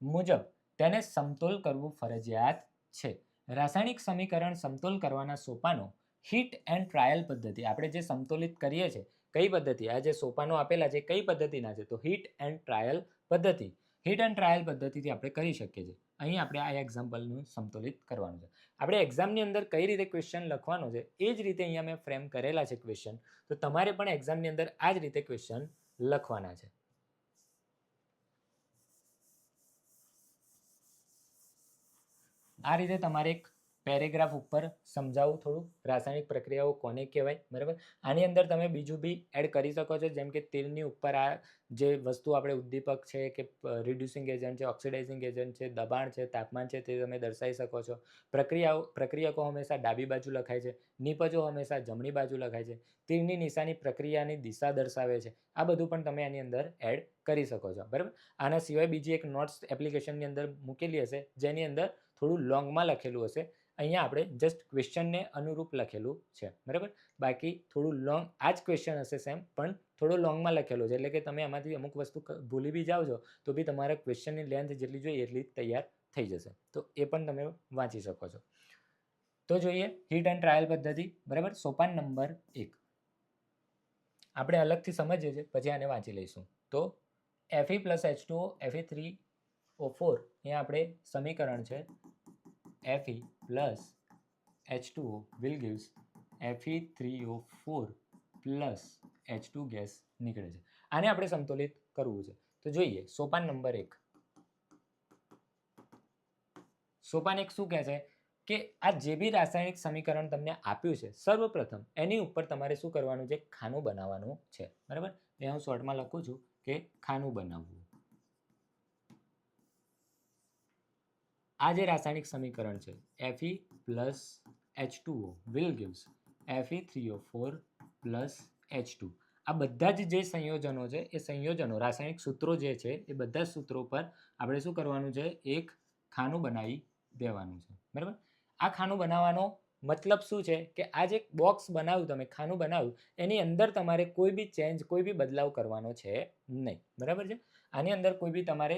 Speaker 1: મુજબ તેને સમતોલ કરવું ફરજિયાત છે. રાસાયણિક સમીકરણ સમતોલ કરવાના સોપાનો હીટ એન્ડ ટ્રાયલ પદ્ધતિ. આપણે જે સમતોલિત કરીએ છીએ કઈ પદ્ધતિ, આ જે સોપાનો આપેલા છે કઈ પદ્ધતિના છે? તો હીટ એન્ડ ટ્રાયલ પદ્ધતિ. હીટ એન્ડ ટ્રાયલ પદ્ધતિથી આપણે કરી શકીએ છીએ. અહીં આપણે આ એક્ઝામ્પલનું સમતોલિત કરવાનું છે. આપણે એક્ઝામની અંદર કઈ રીતે ક્વેશ્ચન લખવાનો છે એ જ રીતે અહીંયા મેં ફ્રેમ કરેલા છે ક્વેશ્ચન. તો તમારે પણ એક્ઝામની અંદર આ જ રીતે ક્વેશ્ચન લખવાના છે. આ રીતે તમારે એક પેરેગ્રાફ ઉપર સમજાવું થોડું રાસાયણિક પ્રક્રિયાઓ કોને કહેવાય, બરાબર. આની અંદર તમે બીજું બી એડ કરી શકો છો, જેમ કે તીરની ઉપર આ જે વસ્તુ આપણે ઉદ્દીપક છે કે રિડ્યુસિંગ એજન્ટ છે, ઓક્સિડાઇઝિંગ એજન્ટ છે, દબાણ છે, તાપમાન છે, તે તમે દર્શાવી શકો છો. પ્રક્રિયકો હંમેશા ડાબી બાજુ લખાય છે, નિપજો હંમેશા જમણી બાજુ લખાય છે. તીરની નિશાની પ્રક્રિયાની દિશા દર્શાવે છે. આ બધું પણ તમે આની અંદર એડ કરી શકો છો, બરાબર. આના સિવાય બીજી એક નોટ્સ એપ્લિકેશનની અંદર મૂકેલી હશે જેની અંદર થોડું લોંગમાં લખેલું હશે. અહીંયા આપણે જસ્ટ ક્વેશ્ચનને અનુરૂપ લખેલું છે, બરાબર. બાકી થોડું લોંગ આ જ ક્વેશ્ચન હશે સેમ, પણ થોડું લોંગમાં લખેલું છે, એટલે કે તમે આમાંથી અમુક વસ્તુ ભૂલી બી જાઓ છો તો બી તમારા ક્વેશ્ચનની લેન્થ જેટલી જોઈએ એટલી તૈયાર થઈ જશે. તો એ પણ તમે વાંચી શકો છો. તો જોઈએ હીટ એન્ડ ટ્રાયલ પદ્ધતિ, બરાબર. સોપાન નંબર 1 આપણે અલગથી સમજીએ છીએ, પછી આને વાંચી લઈશું. તો Fe + H2O Fe3O4 અહીંયા આપણે સમીકરણ છે Fe + H2O will gives Fe3O4 + H2 gas નીકળે છે. આને આપણે સંતુલિત કરવું છે. તો જોઈએ સોપાન નંબર 1. સોપાન 1 શું કહે છે કે આ જે બી રાસાયણિક સમીકરણ તમને આપ્યું છે સર્વપ્રથમ એની ઉપર તમારે શું કરવાનું છે? ખાનું બનાવવાનું છે, બરાબર. એ હું શોર્ટમાં લખું છું કે ખાનું બનાવવું. આ જે રાસાયણિક સમીકરણ છે Fe + H2O will gives Fe3O4 + H2. આ બધા જ જે સંયોજનો છે એ સંયોજનો રાસાયણિક સૂત્રો જે છે એ બધા જ સૂત્રો પર આપણે શું કરવાનું છે? એક ખાનું બનાવી દેવાનું છે, બરાબર. આ ખાનું બનાવવાનો મતલબ શું છે કે આ જે બોક્સ બનાવ્યું તમે ખાનું બનાવ્યું એની અંદર તમારે કોઈ બી ચેન્જ કોઈ બી બદલાવ કરવાનો છે નહીં, બરાબર છે. આની અંદર કોઈ બી તમારે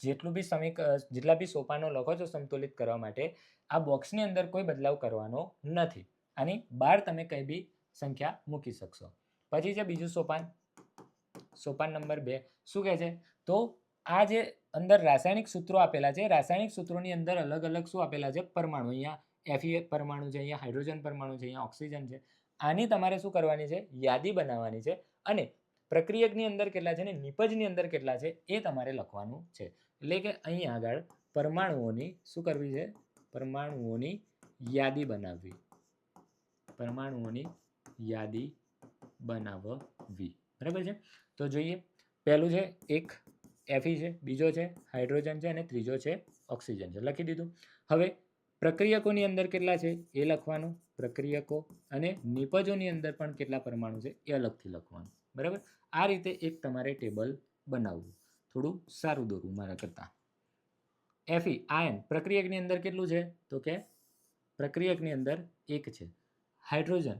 Speaker 1: જેટલા બી સોપાનો લખો છો સંતુલિત કરવા માટે આ બોક્સની અંદર કોઈ બદલાવ કરવાનો નથી. આની બહાર તમે કંઈ બી સંખ્યા મૂકી શકશો. પછી છે બીજું સોપાન નંબર 2 શું કહે છે? તો આ જે અંદર રાસાયણિક સૂત્રો આપેલા છે રાસાયણિક સૂત્રોની અંદર અલગ અલગ શું આપેલા છે? પરમાણુ. અહીંયા Fe પરમાણુ છે, અહીંયા હાઇડ્રોજન પરમાણુ છે, અહીંયા ઓક્સિજન છે. આની તમારે શું કરવાની છે? યાદી બનાવવાની છે અને પ્રક્રિયકની અંદર કેટલા છે ને નિપજની અંદર કેટલા છે એ તમારે લખવાનું છે. એટલે કે અહીંયા આગળ પરમાણુઓની શું કરવી છે? પરમાણુઓની યાદી બનાવવી. પરમાણુઓની યાદી બનાવવી, બરાબર છે. તો જોઈએ પહેલું છે એક Fe છે, બીજો છે હાઇડ્રોજન છે અને ત્રીજો છે ઓક્સિજન છે. લખી દીધું. હવે પ્રક્રિયકોની અંદર કેટલા છે એ લખવાનું, પ્રક્રિયકો, અને નિપજોની અંદર પણ કેટલા પરમાણુ છે એ અલગથી લખવાનું, બરાબર. આ રીતે એક તમારે ટેબલ બનાવવું. થોડું સારું દોરવું મારા કરતાં. Fe આયન પ્રક્રિયકની અંદર કેટલું છે? તો કે પ્રક્રિયકની અંદર 1 છે. હાઇડ્રોજન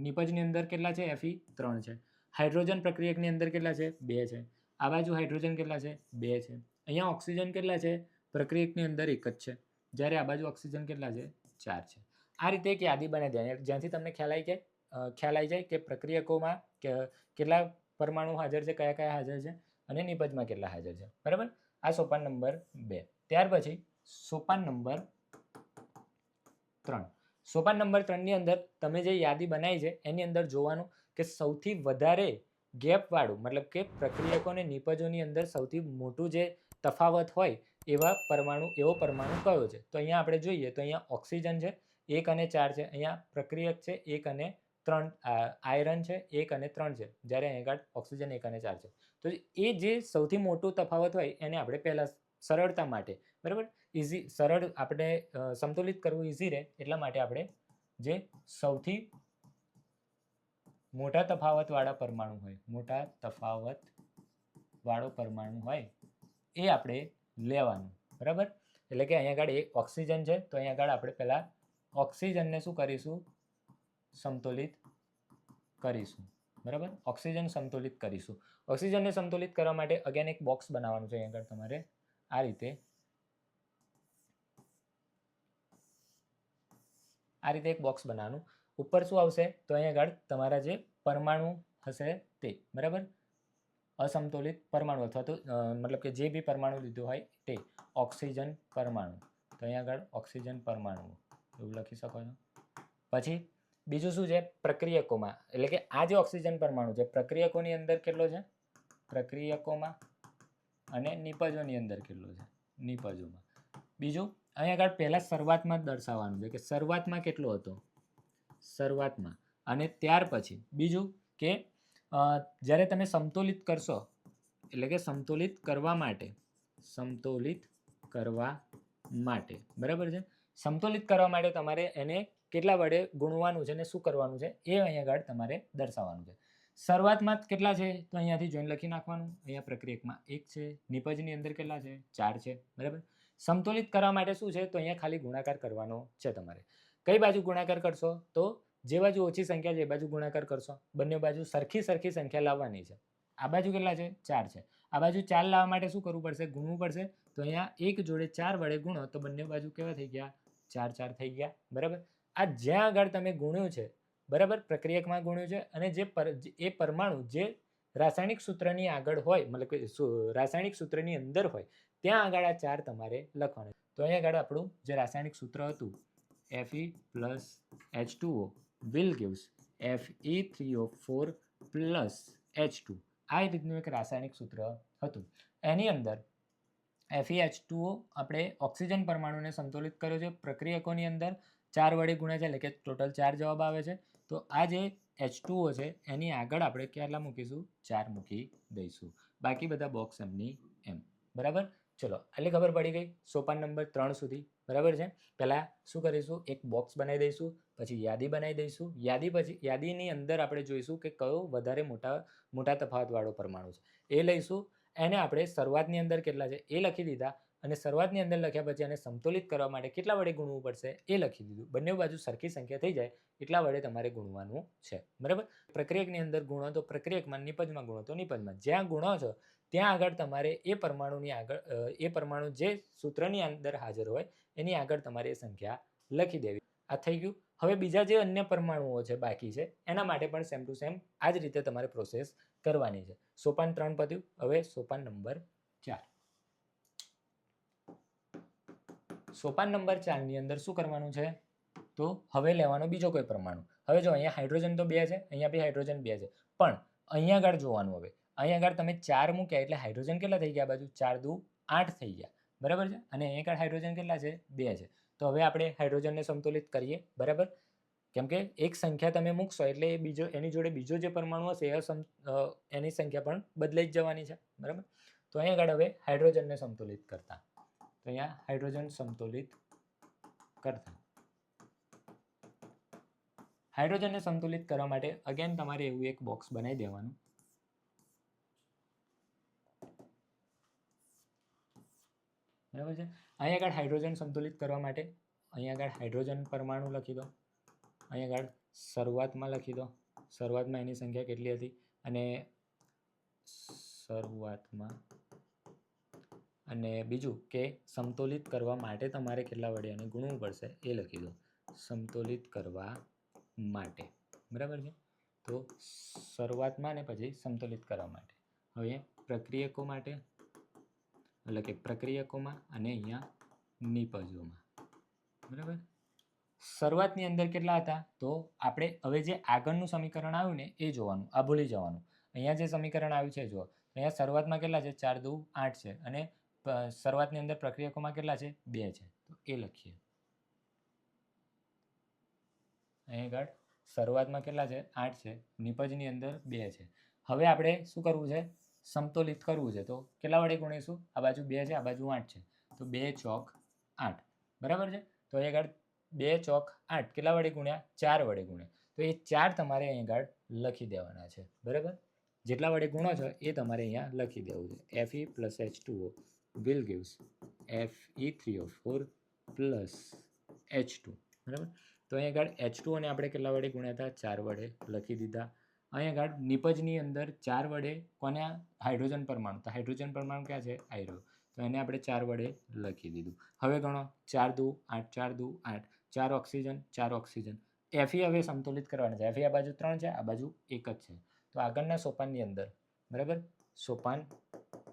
Speaker 1: નિપજની અંદર કેટલા છે? Fe 3 છે. હાઇડ્રોજન પ્રક્રિયકની અંદર કેટલા છે? 2 છે. આ બાજુ હાઇડ્રોજન કેટલા છે? 2 છે. અહીંયા ઓક્સિજન કેટલા છે? પ્રક્રિયકની અંદર 1 જ છે, જ્યારે આ બાજુ ઓક્સિજન કેટલા છે? 4 છે. આ રીતે એક યાદી બનાવી દેવાની જ્યાંથી તમને ખ્યાલ આવી જાય કે પ્રક્રિયકોમાં કેટલા પરમાણુ હાજર છે, કયા કયા હાજર છે અને નિપજમાં કેટલા હાજર છે. બરાબર. આ સોપાન નંબર 2. ત્યાર પછી સોપાન નંબર 3. સોપાન નંબર 3 ની અંદર તમે જે યાદી બનાવી છે એની અંદર જોવાનું કે સૌથી વધારે ગેપવાળું, મતલબ કે પ્રક્રિયકો અને નિપજોની અંદર સૌથી મોટું જે તફાવત હોય એવો પરમાણુ કયો છે. તો અહીંયા આપણે જોઈએ તો અહીંયા ઓક્સિજન છે 1 અને 4 છે, અહીંયા પ્રક્રિયક છે 1 અને 3, આયરન છે 1 અને 3 છે, જ્યારે અહીંયા ઓક્સિજન 1 અને 4 છે. તો એ જે સૌથી મોટું તફાવત હોય એને આપણે પહેલા સરળતા માટે, બરાબર, સરળ આપણે સંતુલિત કરવું ઈઝી રહે એટલા માટે આપણે જે સૌથી મોટા તફાવતવાળા પરમાણુ હોય એ આપણે લેવાનું. બરાબર. એટલે કે અહીંયા આગળ એક ઓક્સિજન છે તો અહીંયા આગળ આપણે પહેલા ઓક્સિજનને શું કરીશું? સમતોલિત કરીશું. બરાબર. ઓક્સિજન સમતોલિત કરીશું. ઓક્સિજનને સમતોલિત કરવા માટે અગેન એક બોક્સ બનાવવાનું છે. અહીંયા આગળ તમારે આ રીતે એક બોક્સ બનાવવાનું. ઉપર શું આવશે? તો અહીંયા આગળ તમારા જે પરમાણુ હશે તે, બરાબર, અસમતોલિત પરમાણુ અથવા તો મતલબ કે જે બી પરમાણુ લીધું હોય તે ઓક્સિજન પરમાણુ. તો અહીંયા આગળ ઓક્સિજન પરમાણુ એવું લખી શકો છો. પછી બીજું શું છે? પ્રક્રિયકોમાં, એટલે કે આ જે ઓક્સિજન પરમાણુ છે પ્રક્રિયકોની અંદર કેટલો છે? પ્રક્રિયકોમાં અને નિપજોની અંદર કેટલો છે? નિપજોમાં. બીજું અહીંયા આગળ પહેલા શરૂઆતમાં જ દર્શાવવાનું છે કે શરૂઆતમાં કેટલો હતો? શરૂઆતમાં. અને ત્યાર પછી બીજું કે જ્યારે તમે સમતોલિત કરશો, એટલે કે સમતોલિત કરવા માટે, બરાબર છે, સમતોલિત કરવા માટે તમારે એને કેટલા વડે ગુણવાનું છે અને શું કરવાનું છે એ અહીંયા આગળ તમારે દર્શાવવાનું છે. શરૂઆતમાં કેટલા છે? તો અહીંયાથી જોઈને લખી નાખવાનું. અહીંયા પ્રક્રિયકમાં 1 છે, નિપજની અંદર કેટલા છે? 4 છે. બરાબર. સમતોલિત કરવા માટે શું છે? તો અહીંયા ખાલી ગુણાકાર કરવાનો છે તમારે. કઈ બાજુ ગુણાકાર કરશો? તો જે બાજુ ઓછી સંખ્યા છે એ બાજુ ગુણાકાર કરશો. બંને બાજુ સરખી સંખ્યા લાવવાની છે. આ બાજુ કેટલા છે? 4 છે. આ બાજુ 4 લાવવા માટે શું કરવું પડશે? ગુણવું પડશે. તો અહીંયા 1 જોડે 4 વડે ગુણો તો બંને બાજુ કેવા થઈ ગયા? 4 4 થઈ ગયા. બરાબર. આ જ્યાં આગળ તમે ગુણ્યું છે, બરાબર, પ્રક્રિયકમાં ગુણ્યું છે અને એ પરમાણુ જે રાસાયણિક સૂત્રની આગળ હોય, મતલબ કે રાસાયણિક સૂત્રની અંદર હોય ત્યાં આગળ આ 4 તમારે લખવાનું. તો અહીંયા આગળ આપણું જે રાસાયણિક સૂત્ર હતું Fe plus H2O will gives Fe3O4 plus H2. આ રીતનું એક રાસાયણિક સૂત્ર હતું. એની અંદર FeH2O આપણે ઓક્સિજન પરમાણુને સંતુલિત કર્યો છે. પ્રક્રિયકોની અંદર 4 વડે ગુણ્યા છે એટલે કે ટોટલ 4 જવાબ આવે છે. તો આ જે H2O છે એની આગળ આપણે કેટલા મૂકીશું? 4 મૂકી દઈશું. બાકી બધા બોક્સ એમની એમ. બરાબર. ચલો, એટલે ખબર પડી ગઈ સોપાન નંબર 3 સુધી. બરાબર છે. પહેલાં શું કરીશું? એક બોક્સ બનાવી દઈશું, પછી યાદી બનાવી દઈશું. યાદીની અંદર આપણે જોઈશું કે કયો વધારે મોટા તફાવતવાળો પરમાણુ છે એ લઈશું. એને આપણે શરૂઆતની અંદર કેટલા છે એ લખી દીધા અને શરૂઆતની અંદર લખ્યા પછી એને સમતોલિત કરવા માટે કેટલા વડે ગુણવું પડશે એ લખી દીધું. બંને બાજુ સરખી સંખ્યા થઈ જાય એટલા વડે તમારે ગુણવાનું છે. બરાબર. પ્રક્રિયકની અંદર ગુણો તો પ્રક્રિયકમાં, નિપજમાં ગુણો તો નિપજમાં. જ્યાં ગુણો છો ત્યાં આગળ તમારે એ પરમાણુ જે સૂત્રની અંદર હાજર હોય એની આગળ તમારે એ સંખ્યા લખી દેવી. આ થઈ ગયું. હવે બીજા જે અન્ય પરમાણુઓ છે બાકી છે એના માટે પણ સેમ ટુ સેમ આ જ રીતે તમારે પ્રોસેસ કરવાની છે. સોપાન 3 પત્યું. હવે સોપાન નંબર 4. સોપાન નંબર 4 ની અંદર શું કરવાનું છે? તો હવે લેવાનો બીજો કોઈ પરમાણુ. હવે જો અહીંયા હાઇડ્રોજન તો 2 છે, અહીંયા બી હાઇડ્રોજન 2 છે, પણ અહીંયા આગળ જોવાનું. હવે અહીંયા આગળ તમે 4 મૂક્યા એટલે હાઇડ્રોજન કેટલા થઈ ગયા? બાજુ 4 દુ 8 થઈ ગયા. બરાબર છે. અને અહીંયા આગળ હાઇડ્રોજન કેટલા છે? 2 છે. તો હવે આપણે હાઇડ્રોજનને સમતોલિત કરીએ. બરાબર. કેમ કે એક સંખ્યા તમે મૂકશો એટલે એની જોડે બીજો જે પરમાણુ હશે એની સંખ્યા પણ બદલાઈ જ જવાની છે. બરાબર. તો અહીંયા આગળ હવે હાઇડ્રોજનને સમતોલિત કરતા, તો અહીંયા હાઇડ્રોજન સમતોલિત કરતા, હાઇડ્રોજનને સંતુલિત કરવા માટે અગેન તમારે એવું એક બોક્સ બનાવી દેવાનું. બરાબર છે. અહીંયા આગળ હાઇડ્રોજન સંતુલિત કરવા માટે અહીંયા આગળ હાઇડ્રોજન પરમાણુ લખી દો. અહીંયા આગળ શરૂઆતમાં લખી દો. શરૂઆતમાં એની સંખ્યા કેટલી હતી? અને શરૂઆતમાં અને બીજું કે સમતોલિત કરવા માટે તમારે કેટલા વડે અને ગુણવું પડશે એ લખી દો. સમતોલિત કરવા માટે, બરાબર છે. તો શરૂઆતમાં ને પછી સમતોલિત કરવા માટે. હવે પ્રક્રિયકો માટે એટલે કે પ્રક્રિયકોમાં અને અહીંયા નિપજોમાં, બરાબર. શરૂઆતની અંદર કેટલા હતા? તો આપણે હવે જે આગળનું સમીકરણ આવ્યું ને એ જોવાનું, આ ભૂલી જવાનું. અહીંયા જે સમીકરણ આવ્યું છે જુઓ, અહીંયા શરૂઆતમાં કેટલા છે? 4 દુ 8 છે અને શરૂઆતની અંદર પ્રક્રિયકોમાં કેટલા છે? 2 છે. તો એ લખીએ. અહીં આગળ શરૂઆતમાં કેટલા છે? 8 છે. નિપજની અંદર 2 છે. હવે આપણે શું કરવું છે? સમતોલિત કરવું છે. તો કેટલા વડે ગુણીશું? આ બાજુ 2 છે, આ બાજુ 8 છે. તો 2 ચોક 8, બરાબર છે. તો અહીં આગળ 2 ચોક 8 કેટલા વડે ગુણ્યા? 4 વડે ગુણ્યા. તો એ 4 તમારે અહીં આગળ લખી દેવાના છે, બરાબર. જેટલા વડે ગુણો છો એ તમારે અહીંયા લખી દેવું છે. Fe plus H2O will gives Fe3O4 plus H2, બરાબર. તો અહીં આગળ H2O ને આપણે કેટલા વડે ગુણ્યા હતા? 4 વડે લખી દીધા. અહીં આગળ નિપજની અંદર 4 વડે કોને? હાઇડ્રોજન પરમાણુ. તો હાઇડ્રોજન પરમાણુ ક્યાં છે? આયરો. તો એને આપણે 4 વડે લખી દીધું. હવે ગણો 4 દુ 8, 4 દુ 8, 4 ઓક્સિજન, 4 ઓક્સિજન. Fe હવે સમતોલિત કરવાના છે. Fe આ બાજુ 3 છે, આ બાજુ 1 જ છે. તો આગળના સોપાનની અંદર, બરાબર, સોપાન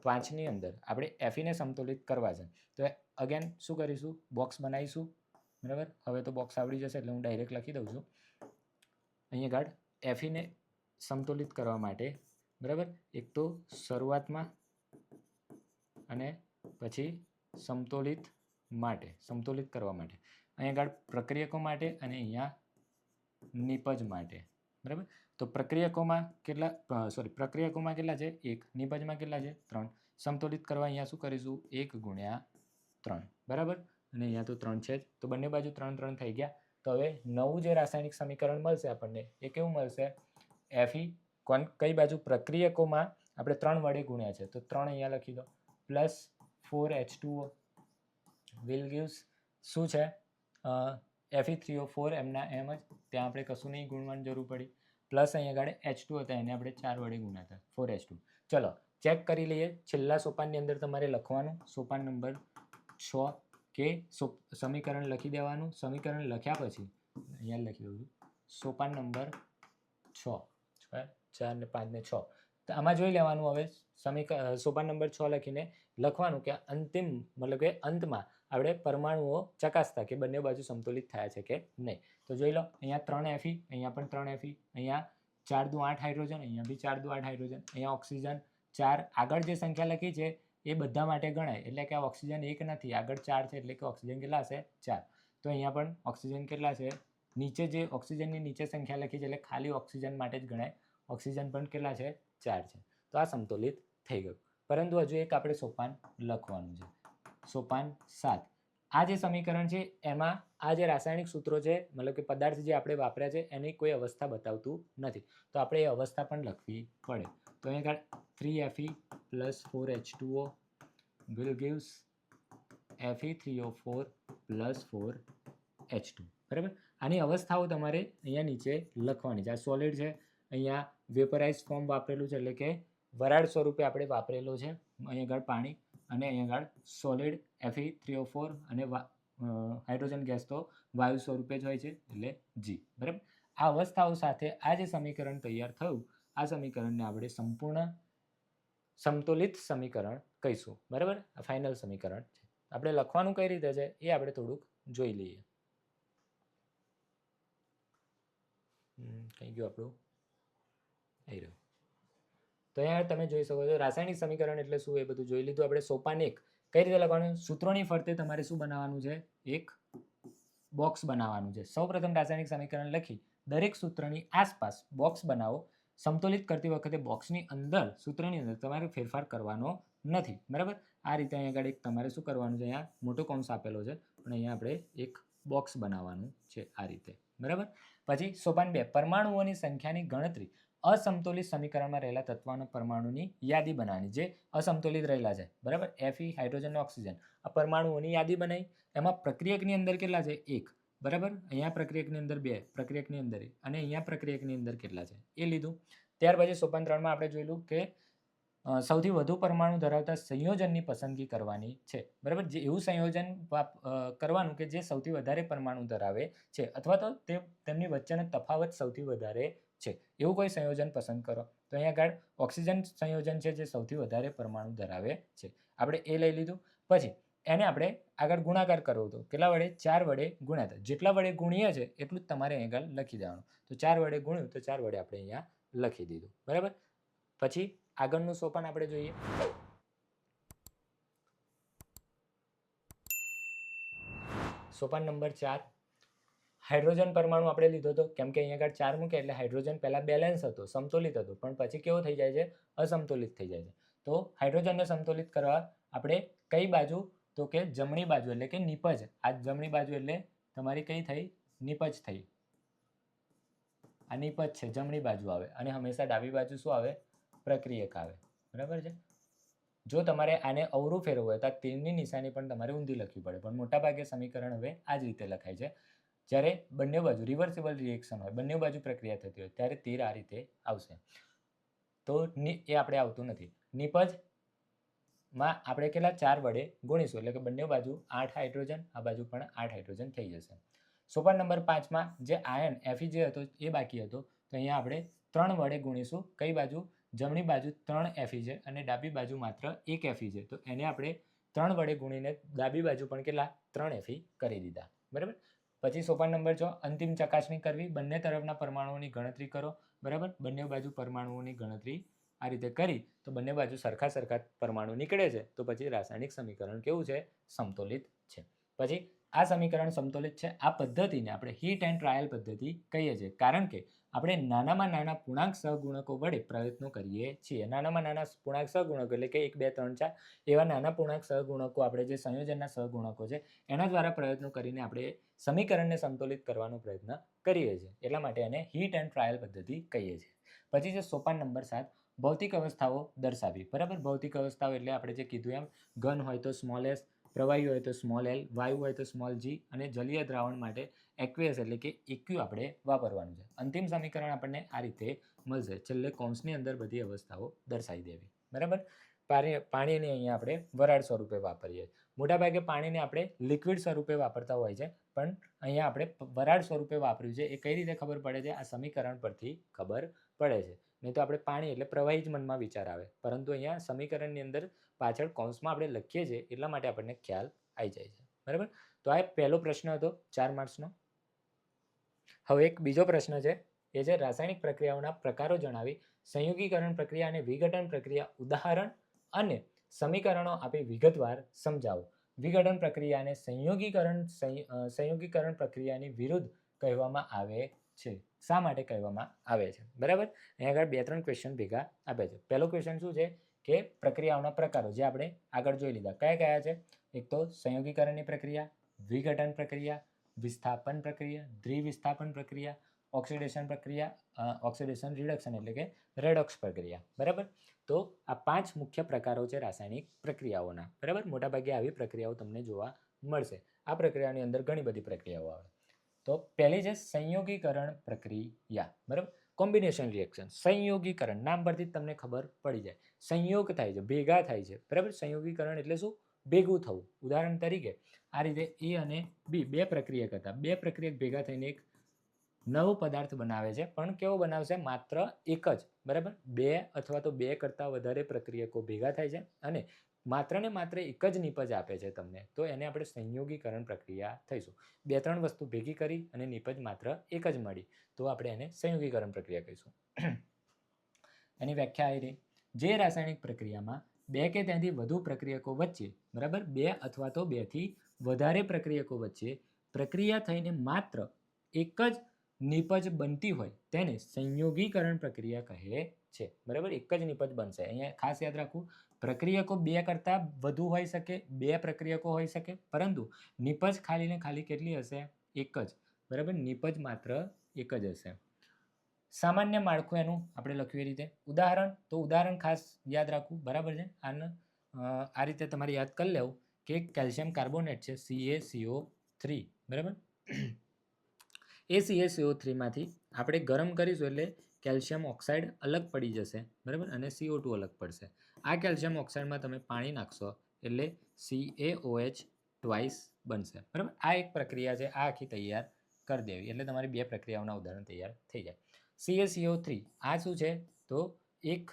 Speaker 1: 5ની અંદર આપણે Fe ને સમતોલિત કરવા છે. તો અગેન શું કરીશું? બોક્સ બનાવીશું, બરાબર. હવે તો બોક્સ આવડી જશે એટલે હું ડાયરેક્ટ લખી દઉં છું. અહીંયા આગળ Fe ને સમતોલિત કરવા માટે, બરાબર, એક તો શરૂઆતમાં અને પછી સમતોલિત માટે, સમતોલિત કરવા માટે. અહીંયા આગળ પ્રક્રિયકો માટે અને અહીંયા નિપજ માટે, બરાબર. તો પ્રક્રિયકોમાં પ્રક્રિયકોમાં કેટલા છે? 1. નિપજમાં કેટલા છે? 3. સમતોલિત કરવા અહીંયા શું કરીશું? 1 ગુણ્યા 3, બરાબર. અને અહીંયા તો 3 છે જ. તો બંને બાજુ 3 3 થઈ ગયા. તો હવે નવું જે રાસાયણિક સમીકરણ મળશે આપણને એ કેવું મળશે? Fe કઈ બાજુ? પ્રક્રિયકોમાં આપણે 3 વડે ગુણ્યા છે તો 3 અહીંયા લખી દો, પ્લસ 4H2O will gives શું છે? Fe3O4 એમના એમ જ, ત્યાં આપણે કશું નહીં ગુણવાની જરૂર પડી. પ્લસ અહીંયા આગળ H2 હતા એને આપણે 4 વડે ગુણ્યા હતા, 4H2. ચલો ચેક કરી લઈએ. છેલ્લા સોપાનની અંદર તમારે લખવાનું સોપાન નંબર 6 કે સમીકરણ લખી દેવાનું. સમીકરણ લખ્યા પછી અહીંયા લખી દઉં છું સોપાન નંબર 6, 4 ને 5 ને 6. તો આમાં જોઈ લેવાનું હવે સોપાન નંબર 6 લખીને લખવાનું કે અંતિમ મતલબ કે અંતમાં આપણે પરમાણુઓ ચકાસતા કે બંને બાજુ સમતોલિત થયા છે કે નહીં. તો જોઈ લો, અહીંયા 3 Fe, અહીંયા પણ 3 Fe, અહીંયા 4 દુ 8 હાઇડ્રોજન, અહીંયા બી 4 દુ 8 હાઇડ્રોજન, અહીંયા ઓક્સિજન 4. આગળ જે સંખ્યા લખી છે એ બધા માટે ગણાય, એટલે કે આ ઓક્સિજન 1 નથી, આગળ 4 છે એટલે કે ઓક્સિજન કેટલા હશે? 4. તો અહીંયા પણ ઓક્સિજન કેટલા છે? નીચે જે ઓક્સિજનની નીચે સંખ્યા લખી છે એટલે ખાલી ઓક્સિજન માટે જ ગણાય. ઓક્સિજન પણ કેટલા છે? 4 છે. તો આ સમતોલિત થઈ ગયું. પરંતુ હજુ એક આપણે સોપાન લખવાનું છે, સોપાન 7. આ જે સમીકરણ છે એમાં આ જે રાસાયણિક સૂત્રો છે મતલબ કે પદાર્થ જે આપણે વાપર્યા છે એની કોઈ અવસ્થા બતાવતું નથી. તો આપણે એ અવસ્થા પણ લખવી પડે. તો અહીંયા આગળ 3Fe plus 4H2O will gives Fe3O4 plus 4H2, બરાબર. આની અવસ્થાઓ તમારે અહીંયા નીચે લખવાની છે. આ સોલિડ છે, અહીંયા વેપરાઇઝ ફોર્મ વાપરેલું છે એટલે કે વરાળ સ્વરૂપે આપણે વાપરેલો છે. અહીંયા આગળ પાણી અને અહીંયા આગળ સોલિડ Fe3O4 અને હાઇડ્રોજન ગેસ તો વાયુ સ્વરૂપે જ હોય છે એટલે G, બરાબર. આ અવસ્થાઓ સાથે આ જે સમીકરણ તૈયાર થયું આ સમીકરણને આપણે સંપૂર્ણ સમતોલિત સમીકરણ કહીશું, બરાબર. આ ફાઇનલ સમીકરણ છે. આપણે લખવાનું કઈ રીતે છે એ આપણે થોડુંક જોઈ લઈએ. થઈ ગયું આપણું આવી રહ્યું. તો અહીંયા તમે જોઈ શકો છો રાસાયણિક સમીકરણ એટલે શું એ બધું જોઈ લીધું આપણે. સોપાન 1 કઈ રીતે લખવાનું? સૂત્રોની ફરતે તમારે શું બનાવવાનું છે? એક બોક્સ બનાવવાનું છે. સૌપ્રથમ રાસાયણિક સમીકરણ લખી દરેક સૂત્રની આસપાસ બોક્સ બનાવો. સમતોલિત કરતી વખતે બોક્સની અંદર સૂત્રની અંદર તમારે ફેરફાર કરવાનો નથી, બરાબર. આ રીતે અહીંયા આગળ એક તમારે શું કરવાનું છે? અહીંયા મોટો કૌંસ આપેલો છે પણ અહીંયા આપણે એક બોક્સ બનાવવાનું છે આ રીતે, બરાબર. પછી સોપાન 2 પરમાણુઓની સંખ્યાની ગણતરી. અસમતોલિત સમીકરણમાં રહેલા તત્વના પરમાણુની યાદી બનાવવાની, જે અસમતોલિત રહેલા છે, બરાબર. Fe હાઇડ્રોજન અને ઓક્સિજન આ પરમાણુઓની યાદી બનાવી. એમાં પ્રક્રિયકની અંદર કેટલા છે? 1, બરાબર. અહીંયા પ્રક્રિયકની અંદર 2, પ્રક્રિયકની અંદર 1 અને અહીંયા પ્રક્રિયકની અંદર કેટલા છે એ લીધું. ત્યાર પછી સોપાન 3માં આપણે જોયેલું કે સૌથી વધુ પરમાણુ ધરાવતા સંયોજનની પસંદગી કરવાની છે, બરાબર. જે એવું સંયોજન કરવાનું કે જે સૌથી વધારે પરમાણુ ધરાવે છે અથવા તો તેમની વચ્ચેનો તફાવત સૌથી વધારે છે, એવું કોઈ સંયોજન પસંદ કરો. તો અહીંયા આગળ ઓક્સિજન સંયોજન છે જે સૌથી વધારે પરમાણુ ધરાવે છે. આપણે એ લઈ લીધું. પછી એને આપણે આગળ ગુણાકાર કરવો હતો. કેટલા વડે? 4 વડે ગુણ્યા હતા. જેટલા વડે ગુણીએ છે એટલું જ તમારે અહીં આગળ લખી દેવાનું. તો 4 વડે ગુણ્યું તો 4 વડે આપણે અહીંયા લખી દીધું, બરાબર. પછી આગળનું સોપાન આપણે જોઈએ. સોપાન નંબર 4, હાઇડ્રોજન પરમાણુ આપણે લીધો હતો. કેમ કે અહીંયા આગળ 4 મૂકે એટલે હાઇડ્રોજન પહેલા બેલેન્સ હતો, સમતોલિત હતો, પણ પછી કેવો થઈ જાય છે? અસમતોલિત થઈ જાય છે. તો હાઇડ્રોજનને સમતોલિત કરવા આપણે કઈ બાજુ? તો કે જમણી બાજુ એટલે કે નિપજ. આ જમણી બાજુ એટલે તમારી કઈ થઈ? નિપજ થઈ. આ નિપજ છે, જમણી બાજુ આવે. અને હંમેશા ડાબી બાજુ શું આવે? પ્રક્રિયક આવે, બરાબર છે. જો તમારે આને અવરું ફેરવવું હોય તો આ તીરની નિશાની પણ તમારે ઊંધી લખવી પડે, પણ મોટાભાગે સમીકરણ હવે આ જ રીતે લખાય છે. જ્યારે બંને બાજુ રિવર્સિબલ રિએક્શન હોય, બંને બાજુ પ્રક્રિયા થતી હોય, ત્યારે તીર આ રીતે આવશે. તો એ આપણે આવતું નથી. નિપજમાં આપણે કેટલા? 4 વડે ગુણીશું એટલે કે બંને બાજુ 8 હાઇડ્રોજન, આ બાજુ પણ 8 હાઇડ્રોજન થઈ જશે. સોપાન નંબર 5માં જે આયન Fe જે હતો એ બાકી હતો, તો અહીંયા આપણે 3 વડે ગુણીશું. કઈ બાજુ? જમણી બાજુ 3 Fe છે અને ડાબી બાજુ માત્ર 1 Fe છે. તો એને આપણે 3 વડે ગુણીને ડાબી બાજુ પણ કેટલા? 3 Fe કરી દીધા, બરાબર. પછી સોપાન નંબર 6, અંતિમ ચકાસણી કરવી. બંને તરફના પરમાણુઓની ગણતરી કરો, બરાબર. બંને બાજુ પરમાણુઓની ગણતરી આ રીતે કરી તો બંને બાજુ સરખા પરમાણુ નીકળે છે. તો પછી રાસાયણિક સમીકરણ કેવું છે? સમતોલિત છે. પછી આ સમીકરણ સમતોલિત છે. આ પદ્ધતિને આપણે હીટ એન્ડ ટ્રાયલ પદ્ધતિ કહીએ છીએ, કારણ કે આપણે નાનામાં નાના પૂર્ણાંક સહગુણકો વડે પ્રયત્નો કરીએ છીએ. નાનામાં નાના પૂર્ણાંક સહગુણકો એટલે કે 1 2 3 4 એવા નાના પૂર્ણાંક સહગુણકો આપણે જે સંયોજનના સહગુણકો છે એના દ્વારા પ્રયત્નો કરીને આપણે સમીકરણને સંતુલિત કરવાનો પ્રયત્ન કરીએ છીએ. એટલા માટે એને હીટ એન્ડ ટ્રાયલ પદ્ધતિ કહીએ છીએ. પછી છે સોપાન નંબર 7, ભૌતિક અવસ્થાઓ દર્શાવી, બરાબર. ભૌતિક અવસ્થાઓ એટલે આપણે જે કીધું એમ, ઘન હોય તો સ્મોલ s, પ્રવાહી હોય તો સ્મોલ l, વાયુ હોય તો સ્મોલ g અને જલીય દ્રાવણ માટે એક્વિયસ એટલે કે એક્યુ આપણે વાપરવાનું છે. અંતિમ સમીકરણ આપણને આ રીતે મળશે. છેલ્લે કૌંસની અંદર બધી અવસ્થાઓ દર્શાવી દેવી, બરાબર. પાણીને અહીંયા આપણે વરાળ સ્વરૂપે વાપરીએ. મોટાભાગે પાણીને આપણે લિક્વિડ સ્વરૂપે વાપરતા હોય છે, પણ અહીંયા આપણે વરાળ સ્વરૂપે વાપર્યું છે. એ કઈ રીતે ખબર પડે છે? આ સમીકરણ પરથી ખબર પડે છે. નહીં તો આપણે પાણી એટલે પ્રવાહી જ મનમાં વિચાર આવે, પરંતુ અહીંયા સમીકરણની અંદર પાછળ કૌંસમાં આપણે લખીએ છીએ એટલા માટે આપણને ખ્યાલ આવી જાય છે, બરાબર. તો આ પહેલો પ્રશ્ન હતો 4 માર્ક્સનો. હવે એક બીજો પ્રશ્ન છે, એ છે રાસાયણિક પ્રક્રિયાઓના પ્રકારો જણાવી સંયોગીકરણ પ્રક્રિયા અને વિઘટન પ્રક્રિયા ઉદાહરણ અને સમીકરણો આપી વિગતવાર સમજાવો. વિઘટન પ્રક્રિયાને સંયોગીકરણ પ્રક્રિયાની વિરુદ્ધ કહેવામાં આવે છે. શા માટે કહેવામાં આવે છે, બરાબર. અહીંયા આગળ 2-3 ક્વેશ્ચન ભેગા આપ્યા છે. પહેલો ક્વેશ્ચન શું છે કે પ્રક્રિયાઓના પ્રકારો જે આપણે આગળ જોઈ લીધા. કયા કયા છે? એક તો સંયોગીકરણની પ્રક્રિયા, વિઘટન પ્રક્રિયા, વિસ્થાપન પ્રક્રિયા, દ્વિવિસ્થાપન પ્રક્રિયા, ઓક્સિડેશન પ્રક્રિયા, ઓક્સિડેશન રિડક્શન એટલે કે રેડોક્સ પ્રક્રિયા, બરાબર. તો આ 5 મુખ્ય પ્રકારો છે રાસાયણિક પ્રક્રિયાઓના, બરાબર. મોટાભાગે આવી પ્રક્રિયાઓ તમને જોવા મળશે. આ પ્રક્રિયાની અંદર ઘણી બધી પ્રક્રિયાઓ આવે. તો પહેલી છે સંયોગીકરણ પ્રક્રિયા, બરાબર. Combination reaction. સંયોગીકરણ નામ પરથી તમને ખબર પડી જાય, સંયોગ થાય છે, ભેગા થાય છે, બરાબર. સંયોગીકરણ એટલે શું? ભેગું થવું. ઉદાહરણ તરીકે આ રીતે A અને B 2 પ્રક્રિયક હતા. 2 પ્રક્રિયક ભેગા થઈને એક નવો પદાર્થ બનાવે છે, પણ કેવો બનાવશે? માત્ર એક જ, બરાબર. 2 અથવા તો 2 કરતાં વધારે પ્રક્રિયકો ભેગા થાય છે અને માત્ર ને માત્ર એક જ નિપજ આપે છે તમને, તો એને આપણે સંયોગીકરણ પ્રક્રિયા થઈશું. 2-3 વસ્તુ ભેગી કરી અને નિપજ માત્ર એક જ મળી તો આપણે એને સંયોગીકરણ પ્રક્રિયા કહીશું. એની વ્યાખ્યા આવી રહી, જે રાસાયણિક પ્રક્રિયામાં 2 કે ત્યાંથી વધુ પ્રક્રિયકો વચ્ચે, બરાબર, 2 અથવા તો 2 થી વધારે પ્રક્રિયકો વચ્ચે પ્રક્રિયા થઈને માત્ર એક જ નિપજ બનતી હોય તેને સંયોગીકરણ પ્રક્રિયા કહે છે, બરાબર. એક જ નિપજ બનશે. અહીંયા ખાસ યાદ રાખવું, પ્રક્રિયકો 2 કરતાં વધુ હોઈ શકે, 2 પ્રક્રિયકો હોઈ શકે, પરંતુ નિપજ ખાલી ને ખાલી કેટલી હશે? એક જ, બરાબર. નિપજ માત્ર એક જ હશે. સામાન્ય માળખું એનું આપણે લખ્યું એ રીતે. ઉદાહરણ, તો ઉદાહરણ ખાસ યાદ રાખવું, બરાબર છે. આ રીતે તમારે યાદ કરી લેવું કે કેલ્શિયમ કાર્બોનેટ છે CaCO3, બરાબર. એ CaCO3 માંથી આપણે ગરમ કરીશું એટલે કેલ્શિયમ ઓક્સાઇડ અલગ પડી જશે, બરાબર, અને CO2 અલગ પડશે. આ કેલ્શિયમ ઓક્સાઇડમાં તમે પાણી નાખશો એટલે CaOH ટ્વાઇસ બનશે, બરાબર. આ એક પ્રક્રિયા છે, આ આખી તૈયાર કરી દેવી એટલે તમારી 2 પ્રક્રિયાઓના ઉદાહરણ તૈયાર થઈ જાય. CaCO3 આ શું છે તો એક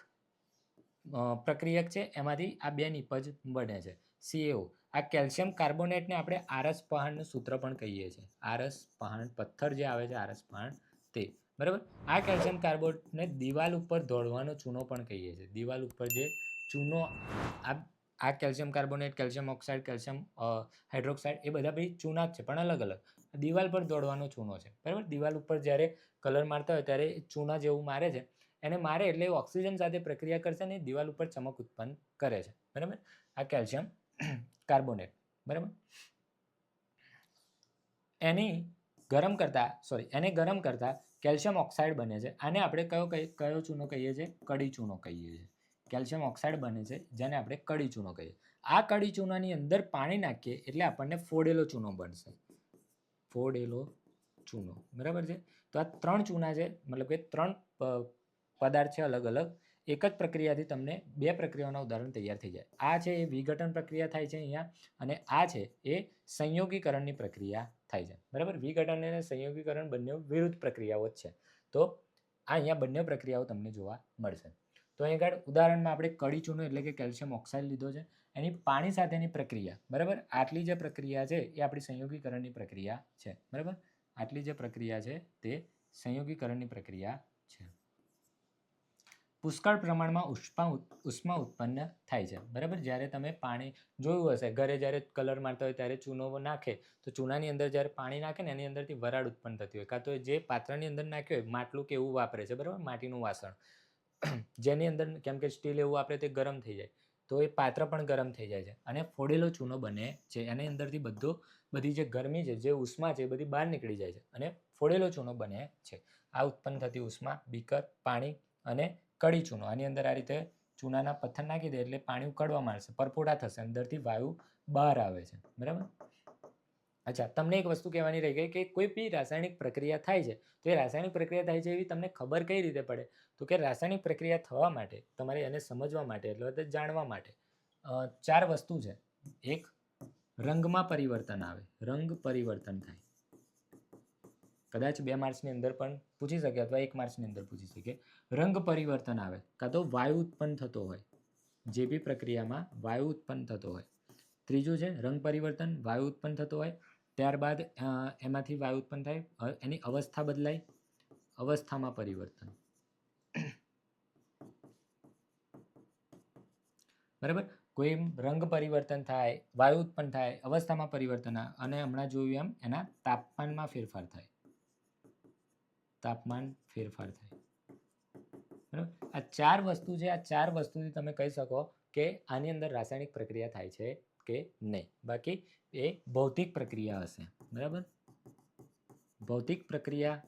Speaker 1: પ્રક્રિયક છે, એમાંથી આ 2 નિપજ બને છે. CaO આ કેલ્શિયમ કાર્બોનેટને આપણે આરસ પહાણનું સૂત્ર પણ કહીએ છીએ. આરસ પહાણ પથ્થર જે આવે છે આરસ પહાણ તે, બરાબર. આ કેલ્શિયમ કાર્બોનેટને દિવાલ ઉપર દોડવાનો ચૂનો પણ કહીએ છીએ. દિવાલ ઉપર જે ચૂનો આ calcium carbonate, calcium oxide, calcium hydroxide એ બધા બી ચૂના જ છે પણ અલગ અલગ. દિવાલ પર દોડવાનો ચૂનો છે, બરાબર. દિવાલ ઉપર જ્યારે કલર મારતા હોય ત્યારે ચૂના જેવું મારે છે, એને મારે એટલે ઓક્સિજન સાથે પ્રક્રિયા કરશે ને દિવાલ ઉપર ચમક ઉત્પન્ન કરે છે, બરાબર. આ કેલ્શિયમ કાર્બોનેટ, બરાબર. એને ગરમ કરતા કેલ્શિયમ ઓક્સાઇડ બને છે. આને આપણે કયો ચૂનો કહીએ છીએ? કડી ચૂનો કહીએ છીએ. કેલ્શિયમ ઓક્સાઇડ બને છે જેને આપણે કડી ચૂનો કહીએ. આ કડી ચૂનાની અંદર પાણી નાખીએ એટલે આપણને ફોડેલો ચૂનો બનશે. ફોડેલો ચૂનો, બરાબર છે. તો આ 3 ચૂના છે, મતલબ કે 3 પદાર્થ છે અલગ અલગ. એક જ પ્રક્રિયાથી તમને 2 પ્રક્રિયાઓના ઉદાહરણ તૈયાર થઈ જાય. આ છે એ વિઘટન પ્રક્રિયા થાય છે અહીંયા, અને આ છે એ સંયોગીકરણની પ્રક્રિયા થાય છે, બરાબર. વિઘટન અને સંયોગીકરણ બંને વિરુદ્ધ પ્રક્રિયાઓ જ છે. તો આ અહીંયા બંને પ્રક્રિયાઓ તમને જોવા મળશે. તો અહીંયા આગળ ઉદાહરણમાં આપણે કડી ચૂનો એટલે કે કેલ્શિયમ ઓક્સાઇડ લીધો છે, એની પાણી સાથેની પ્રક્રિયા, બરાબર. આટલી જે પ્રક્રિયા છે એ આપણી સંયોગીકરણની પ્રક્રિયા છે, બરાબર. આટલી જે પ્રક્રિયા છે તે સંયોગીકરણની પ્રક્રિયા છે. પુષ્કળ પ્રમાણમાં ઉષ્મા ઉત્પન્ન થાય છે, બરાબર. જ્યારે તમે પાણી જોયું હશે ઘરે, જ્યારે કલર મારતા હોય ત્યારે ચૂનો નાખે તો ચૂનાની અંદર જ્યારે પાણી નાખે ને એની અંદરથી વરાળ ઉત્પન્ન થતી હોય, કાં તો જે પાત્રની અંદર નાખ્યું હોય માટલું કે એવું વાપરે છે, બરાબર, માટીનું વાસણ જેની અંદર કેમ કે સ્ટીલ એવું વાપરે તે ગરમ થઈ જાય તો એ પાત્ર પણ ગરમ થઈ જાય છે અને ફોડેલો ચૂનો બને છે. એની અંદરથી બધી જે ગરમી છે, જે ઉષ્મા છે એ બધી બહાર નીકળી જાય છે અને ફોડેલો ચૂનો બને છે. આ ઉત્પન્ન થતી ઉષ્મા બીકર, પાણી અને કડી ચૂનો, આની અંદર આ રીતે ચૂનાના પથ્થર નાખી દે એટલે પાણી ઉકળવા માંડશે, પરપોટા થશે, અંદરથી વાયુ બહાર આવે છે, બરાબર. અચ્છા, તમને એક વસ્તુ કહેવાની રહી ગઈ કે કોઈ બી રાસાયણિક પ્રક્રિયા થાય છે તો એ રાસાયણિક પ્રક્રિયા થાય છે એવી તમને ખબર કઈ રીતે પડે? તો કે રાસાયણિક પ્રક્રિયા થવા માટે તમારે એને સમજવા માટે એટલે કે જાણવા માટે 4 વસ્તુ છે. એક, રંગમાં પરિવર્તન આવે, રંગ પરિવર્તન થાય. કદાચ 2 માર્ક્સની અંદર પણ પૂછી શકે અથવા 1 માર્ક્સની અંદર પૂછી શકે. રંગ પરિવર્તન આવે, કાં તો વાયુ ઉત્પન્ન થતો હોય, જે બી પ્રક્રિયામાં વાયુ ઉત્પન્ન થતો હોય. ત્રીજું છે રંગ પરિવર્તન, વાયુ ઉત્પન્ન થતો હોય, ત્યારબાદ એમાંથી વાયુ ઉત્પન્ન થાય, એની અવસ્થા બદલાય, અવસ્થામાં પરિવર્તન, બરાબર. કોઈ રંગ પરિવર્તન થાય, વાયુ ઉત્પન્ન થાય, અવસ્થામાં પરિવર્તન અને હમણાં જોયું એમ એના તાપમાનમાં ફેરફાર થાય, તાપમાન ફેરફાર થાય, બરાબર. આ 4 વસ્તુ છે. આ 4 વસ્તુથી તમે કહી શકો કે આની અંદર રાસાયણિક પ્રક્રિયા થાય છે કે નહીં. બાકી એ ભૌતિક પ્રક્રિયા હશે, બરાબર. ભૌતિક પ્રક્રિયા,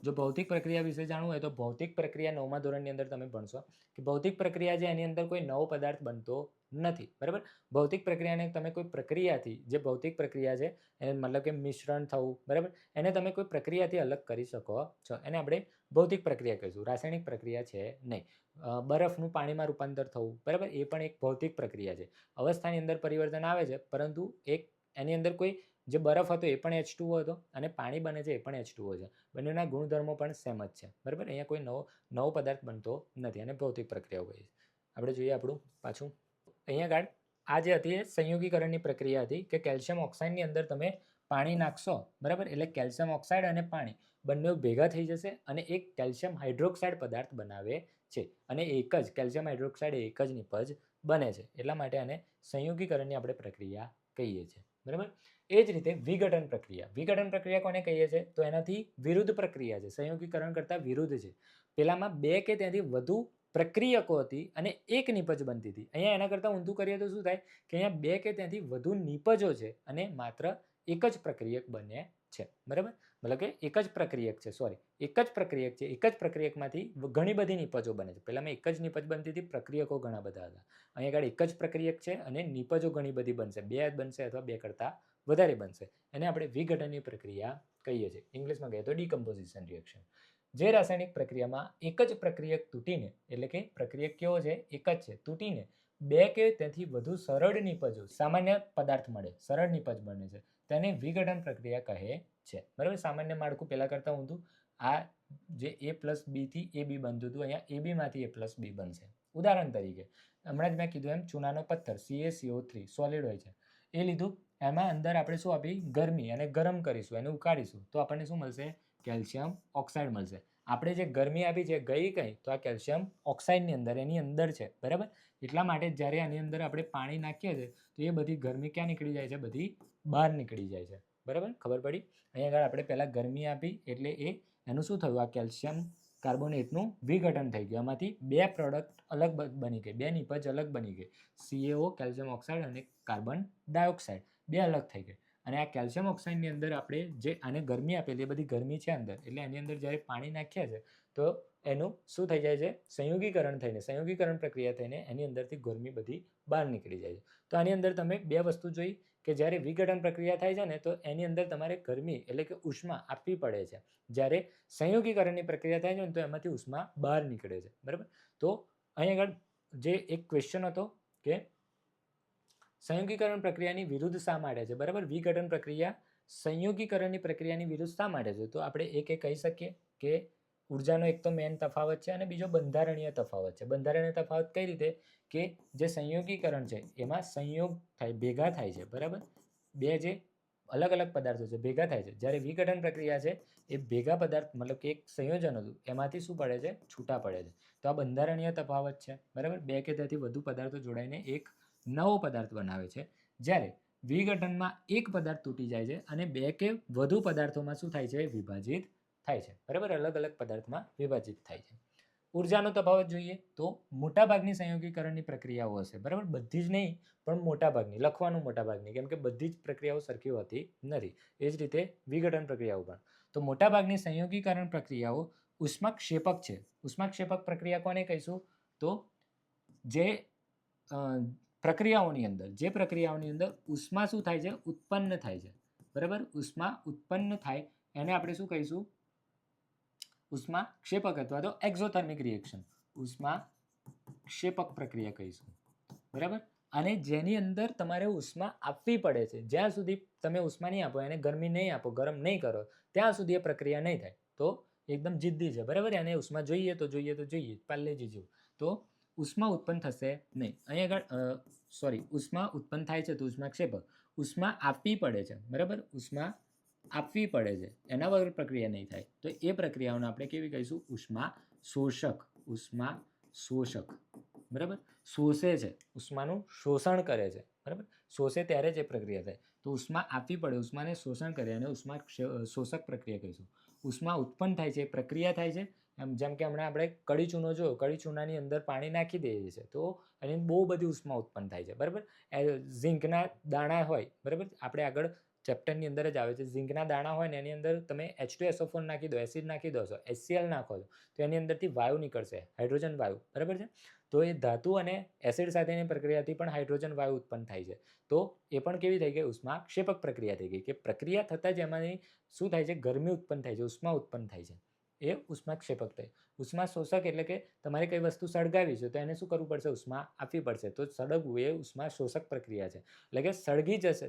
Speaker 1: જો ભૌતિક પ્રક્રિયા વિશે જાણવું હોય તો ભૌતિક પ્રક્રિયા 9મા ધોરણની અંદર તમે ભણશો કે ભૌતિક પ્રક્રિયા છે એની અંદર કોઈ નવો પદાર્થ બનતો નથી, બરાબર. ભૌતિક પ્રક્રિયાને તમે કોઈ પ્રક્રિયાથી, જે ભૌતિક પ્રક્રિયા છે એને મતલબ કે મિશ્રણ થવું, બરાબર, એને તમે કોઈ પ્રક્રિયાથી અલગ કરી શકો છો, એને આપણે ભૌતિક પ્રક્રિયા કહીશું, રાસાયણિક પ્રક્રિયા છે નહીં. બરફનું પાણીમાં રૂપાંતર થવું, બરાબર, એ પણ એક ભૌતિક પ્રક્રિયા છે. અવસ્થાની અંદર પરિવર્તન આવે છે પરંતુ એની અંદર કોઈ જે બરફ હતો એ પણ H2O હતો અને પાણી બને છે એ પણ H2O છે. બંનેના ગુણધર્મો પણ સેમ જ છે, બરાબર. અહીંયા કોઈ નવો પદાર્થ બનતો નથી અને ભૌતિક પ્રક્રિયાઓ કહીએ. આપણે જોઈએ આપણું પાછું અહીંયા આગળ આ જે હતી એ સંયોગીકરણની પ્રક્રિયા હતી કે કેલ્શિયમ ઓક્સાઇડની અંદર તમે પાણી નાખશો, બરાબર, એટલે કેલ્શિયમ ઓક્સાઇડ અને પાણી બંને ભેગા થઈ જશે અને એક કેલ્શિયમ હાઇડ્રોક્સાઇડ પદાર્થ બનાવે છે અને એક જ કેલ્શિયમ હાઇડ્રોક્સાઇડ એક જ નિપજ બને છે. એટલા માટે આને સંયોગીકરણની આપણે પ્રક્રિયા કહીએ છીએ, બરાબર. એ જ રીતે વિઘટન પ્રક્રિયા, વિઘટન પ્રક્રિયા કોને કહીએ છીએ? તો એનાથી વિરુદ્ધ પ્રક્રિયા છે, સંયોગીકરણ કરતાં વિરુદ્ધ છે. પેલામાં 2 કે ત્યાંથી વધુ પ્રક્રિયકો હતી અને એક નિપજ બનતી હતી. અહીંયા એના કરતાં ઊંધું કરીએ તો શું થાય કે અહીંયા 2 કે ત્યાંથી વધુ નિપજો છે અને માત્ર એક જ પ્રક્રિયક બને છે, બરાબર. મતલબ કે એક જ પ્રક્રિયક છે, એક જ પ્રક્રિયક છે, એક જ પ્રક્રિયકમાંથી ઘણી બધી નિપજો બને છે. પહેલામાં એક જ નિપજ બનતી હતી, પ્રક્રિયકો ઘણા બધા હતા. અહીંયા આગળ એક જ પ્રક્રિયક છે અને નિપજો ઘણી બધી બનશે, 2 બનશે અથવા 2 કરતાં વધારે બનશે. એને આપણે વિઘટનની પ્રક્રિયા કહીએ છીએ, ઇંગ્લિશમાં કહીએ તો ડીકમ્પોઝિશન રિએક્શન. જે રાસાયણિક પ્રક્રિયામાં એક જ પ્રક્રિયક તૂટીને, એટલે કે પ્રક્રિયક કેવો છે, એક જ છે, તૂટીને બે કે તેથી વધુ સરળ નિપજો સામાન્ય પદાર્થ મળે, સરળ નિપજ બને છે, તેને વિઘટન પ્રક્રિયા કહે છે. બરાબર, સામાન્ય માળખું પહેલા કરતા ઊંધું, આ જે A પ્લસ બીથી એ બી બનતું હતું, અહીંયા એ બીમાંથી એ પ્લસ બી બનશે. ઉદાહરણ તરીકે હમણાં જ મેં કીધું એમ ચૂનાનો પથ્થર CaCO3 સોલિડ હોય છે, એ લીધું, એમાં અંદર આપણે શું આપી, ગરમી, અને ગરમ કરીશું, એને ઉકાળીશું તો આપણને શું મળશે, કેલ્શિયમ ઓક્સાઇડ મળશે. આપણે જે ગરમી આપી છે ગઈ કઈ, તો આ કેલ્શિયમ ઓક્સાઇડની અંદર, એની અંદર છે. બરાબર, એટલા માટે જ્યારે આની અંદર આપણે પાણી નાખીએ છીએ તો એ બધી ગરમી ક્યાં નીકળી જાય છે, બધી બહાર નીકળી જાય છે. બરાબર, ખબર પડી? અહીંયા આગળ આપણે પહેલાં ગરમી આપી એટલે એનું શું થયું, આ કેલ્શિયમ કાર્બોનેટનું વિઘટન થઈ ગયું, એમાંથી બે પ્રોડક્ટ અલગ બની ગઈ, બે નિપજ અલગ બની ગઈ, CaO કેલ્શિયમ ઓક્સાઇડ અને કાર્બન ડાયોક્સાઇડ બે અલગ થઈ ગઈ. અને આ કેલ્શિયમ ઓક્સાઇડની અંદર આપણે જે આને ગરમી આપેલી, એ બધી ગરમી છે અંદર, એટલે એની અંદર જ્યારે પાણી નાખ્યા છે તો એનું શું થઈ જાય છે, સંયોગીકરણ થઈને, સંયોગીકરણ પ્રક્રિયા થઈને એની અંદરથી ગરમી બધી બહાર નીકળી જાય છે. તો આની અંદર તમે બે વસ્તુ જોઈ કે જ્યારે વિઘટન પ્રક્રિયા થાય છે ને તો એની અંદર તમારે ગરમી એટલે કે ઉષ્મા આપવી પડે છે, જ્યારે સંયોગીકરણની પ્રક્રિયા થાય છે ને તો એમાંથી ઉષ્મા બહાર નીકળે છે. બરાબર, તો અહીં આગળ જે એક ક્વેશ્ચન હતો કે સંયોગીકરણ પ્રક્રિયાની વિરુદ્ધ શા માટે છે. બરાબર, વિઘટન પ્રક્રિયા સંયોગીકરણની પ્રક્રિયાની વિરુદ્ધ શા માટે છે, તો આપણે એક કહી શકીએ કે ઉર્જાનો એક તો મેન તફાવત છે અને બીજો બંધારણીય તફાવત છે. બંધારણીય તફાવત કઈ રીતે કે જે સંયોગીકરણ છે એમાં સંયોગ થાય, ભેગા થાય છે. બરાબર, બે જે અલગ અલગ પદાર્થો છે ભેગા થાય છે, જ્યારે વિઘટન પ્રક્રિયા છે એ ભેગા પદાર્થ મતલબ કે એક સંયોજન હતું એમાંથી શું પડે છે, છૂટા પડે છે. તો આ બંધારણીય તફાવત છે. બરાબર, બે કે તેથી વધુ પદાર્થો જોડાઈને એક નવો પદાર્થ બનાવે છે, જ્યારે વિઘટનમાં એક પદાર્થ તૂટી જાય છે અને બે કે વધુ પદાર્થોમાં શું થાય છે, વિભાજિત થાય છે. બરાબર, અલગ અલગ પદાર્થમાં વિભાજિત થાય છે. ઉર્જાનો તફાવત જોઈએ તો મોટાભાગની સંયોગીકરણની પ્રક્રિયાઓ હશે. બરાબર, બધી જ નહીં પણ મોટાભાગની, લખવાનું મોટાભાગની, કેમ કે બધી જ પ્રક્રિયાઓ સરખી હોતી નથી. એ જ રીતે વિઘટન પ્રક્રિયાઓ પણ. તો મોટાભાગની સંયોગીકરણ પ્રક્રિયાઓ ઉષ્માક્ષેપક છે. ઉષ્માક્ષેપક પ્રક્રિયા કોને કહીશું, તો જે પ્રક્રિયાઓની અંદર ઉષ્મા શું થાય છે, ઉત્પન્ન થાય છે. બરાબર, ઉષ્મા ઉત્પન્ન થાય એને આપણે શું કહીશું, ઉષ્મા ક્ષેપક અથવા તો એક્ઝોથર્મિક રિએક્શન, ઉષ્મા ક્ષેપક પ્રક્રિયા કહીશું. બરાબર, અને જેની અંદર તમારે ઉષ્મા આપવી પડે છે, જ્યાં સુધી તમે ઉષ્મા નહીં આપો, એને ગરમી નહીં આપો, ગરમ નહીં કરો, ત્યાં સુધી એ પ્રક્રિયા નહીં થાય. તો એકદમ જિદ્દી છે. બરાબર, એને ઉષ્મા જોઈએ તો પાર્લેજી જેવું. તો ઉષ્મા ઉત્પન્ન થશે નહીં. અહીં આગળ ઉષ્મા ઉત્પન્ન થાય છે તો ઉષ્મા ક્ષેપક. ઉષ્મા આપવી પડે છે. બરાબર, ઉષ્મા આપવી પડે છે, એના વગર પ્રક્રિયા નહીં થાય, તો એ પ્રક્રિયાઓને આપણે કેવી કહીશું, ઉષ્મા શોષક. ઉષ્મા શોષક. બરાબર, શોષે છે, ઉષ્માનું શોષણ કરે છે. બરાબર, શોષે ત્યારે જ એ પ્રક્રિયા થાય. તો ઉષ્મા આપવી પડે, ઉષ્માને શોષણ કરે અને ઉષ્મા શોષક પ્રક્રિયા કહીશું. ઉષ્મા ઉત્પન્ન થાય છે, એ પ્રક્રિયા થાય છે. જેમ કે હમણાં આપણે કડી ચૂનો જોયો, કડી ચૂનાની અંદર પાણી નાખી દઈએ છીએ તો એની બહુ બધી ઉષ્મા ઉત્પન્ન થાય છે. બરાબર, ઝીંકના દાણા હોય, બરાબર, આપણે આગળ ચેપ્ટરની અંદર જ આવે છે, ઝીંકના દાણા હોય ને એની અંદર તમે H2SO4 નાખી દો, એસિડ નાખી દો છો, HCl નાખો છો તો એની અંદરથી વાયુ નીકળશે, હાઇડ્રોજન વાયુ. બરાબર છે, તો એ ધાતુ અને એસિડ સાથેની પ્રક્રિયાથી પણ હાઇડ્રોજન વાયુ ઉત્પન્ન થાય છે. તો એ પણ કેવી થઈ ગઈ, ઉષ્મા ક્ષેપક પ્રક્રિયા થઈ ગઈ, કે પ્રક્રિયા થતાં જ એમાંની શું થાય છે, ગરમી ઉત્પન્ન થાય છે, ઉષ્મા ઉત્પન્ન થાય છે, એ ઉષ્મા ક્ષેપક થાય. ઉષ્મા શોષક એટલે કે તમારે કઈ વસ્તુ સળગાવી છે તો એને શું કરવું પડશે, ઉષ્મા આપવી પડશે. તો સળગવું એ ઉષ્મા શોષક પ્રક્રિયા છે, એટલે કે સળગી જશે,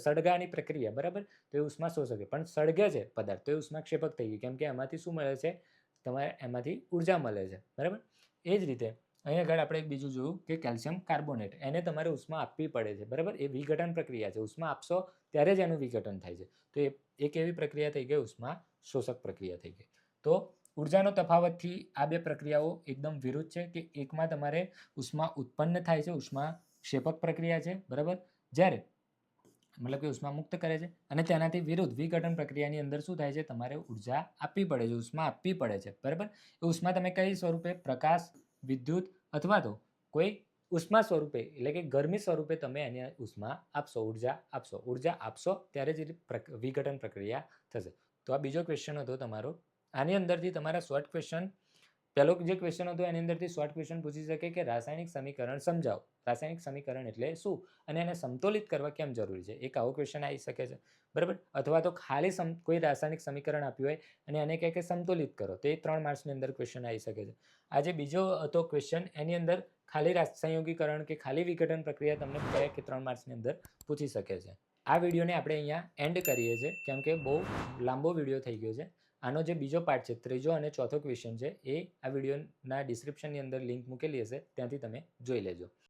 Speaker 1: સળગાની પ્રક્રિયા. બરાબર, તો એ ઉષ્મા શોષક, પણ સળગે છે પદાર્થ તો એ ઉષ્મા ક્ષેપક થઈ ગઈ, કેમ કે એમાંથી શું મળે છે, તમારે એમાંથી ઉર્જા મળે છે. બરાબર, એ જ રીતે અહીં આગળ આપણે એક બીજું જોયું કે કેલ્શિયમ કાર્બોનેટ, એને તમારે ઉષ્મા આપવી પડે છે. બરાબર, એ વિઘટન પ્રક્રિયા છે, ઉષ્મા આપશો ત્યારે જ એનું વિઘટન થાય છે. તો એ કેવી પ્રક્રિયા થઈ ગઈ, ઉષ્મા શોષક પ્રક્રિયા થઈ ગઈ. તો ઉર્જાનો તફાવતથી આ બે પ્રક્રિયાઓ એકદમ વિરુદ્ધ છે, કે એકમાં તમારે ઉષ્મા ઉત્પન્ન થાય છે, ઉષ્મા ક્ષેપક પ્રક્રિયા છે. બરાબર, જ્યારે મતલબ કે ઉષ્મા મુક્ત કરે છે, અને તેનાથી વિરુદ્ધ વિઘટન પ્રક્રિયાની અંદર શું થાય છે, તમારે ઉર્જા આપવી પડે છે, ઉષ્મા આપવી પડે છે. બરાબર, એ ઉષ્મા તમે કઈ સ્વરૂપે, પ્રકાશ, વિદ્યુત અથવા તો કોઈ ઉષ્મા સ્વરૂપે એટલે કે ગરમી સ્વરૂપે તમે એને ઉષ્મા આપશો, ઉર્જા આપશો ત્યારે જ વિઘટન પ્રક્રિયા થશે. તો આ બીજો ક્વેશ્ચન હતો તમારો. આની અંદરથી તમારા શોર્ટ ક્વેશ્ચન પહેલો જે ક્વેશ્ચન હતો એની અંદરથી શોર્ટ ક્વેશ્ચન પૂછી શકે કે રાસાયણિક સમીકરણ સમજાવો. રાસાયણિક સમીકરણ એટલે શું અને એને સમતોલિત કરવા કેમ જરૂરી છે? એક આવો ક્વેશ્ચન આવી શકે છે, બરાબર. અથવા તો ખાલી કોઈ રાસાયણિક સમીકરણ આપ્યું હોય અને એને કહે કે સમતોલિત કરો, તો એ 3 માર્ક્સની અંદર ક્વેશ્ચન આવી શકે છે. આજે બીજો હતો ક્વેશ્ચન, એની અંદર ખાલી સંયોગીકરણ કે ખાલી વિઘટન પ્રક્રિયા તમને 2 કે 3 માર્ક્સની અંદર પૂછી શકે છે. આ વિડીયોને આપણે અહીંયા એન્ડ કરીએ છીએ કેમ કે બહુ લાંબો વિડીયો થઈ ગયો છે. આનો જે બીજો પાર્ટ છે, ત્રીજો અને ચોથો ક્વેશ્ચન છે, એ આ વિડીયોના ડિસ્ક્રિપ્શનની અંદર લિંક મૂકેલી હશે, ત્યાંથી તમે જોઈ લેજો.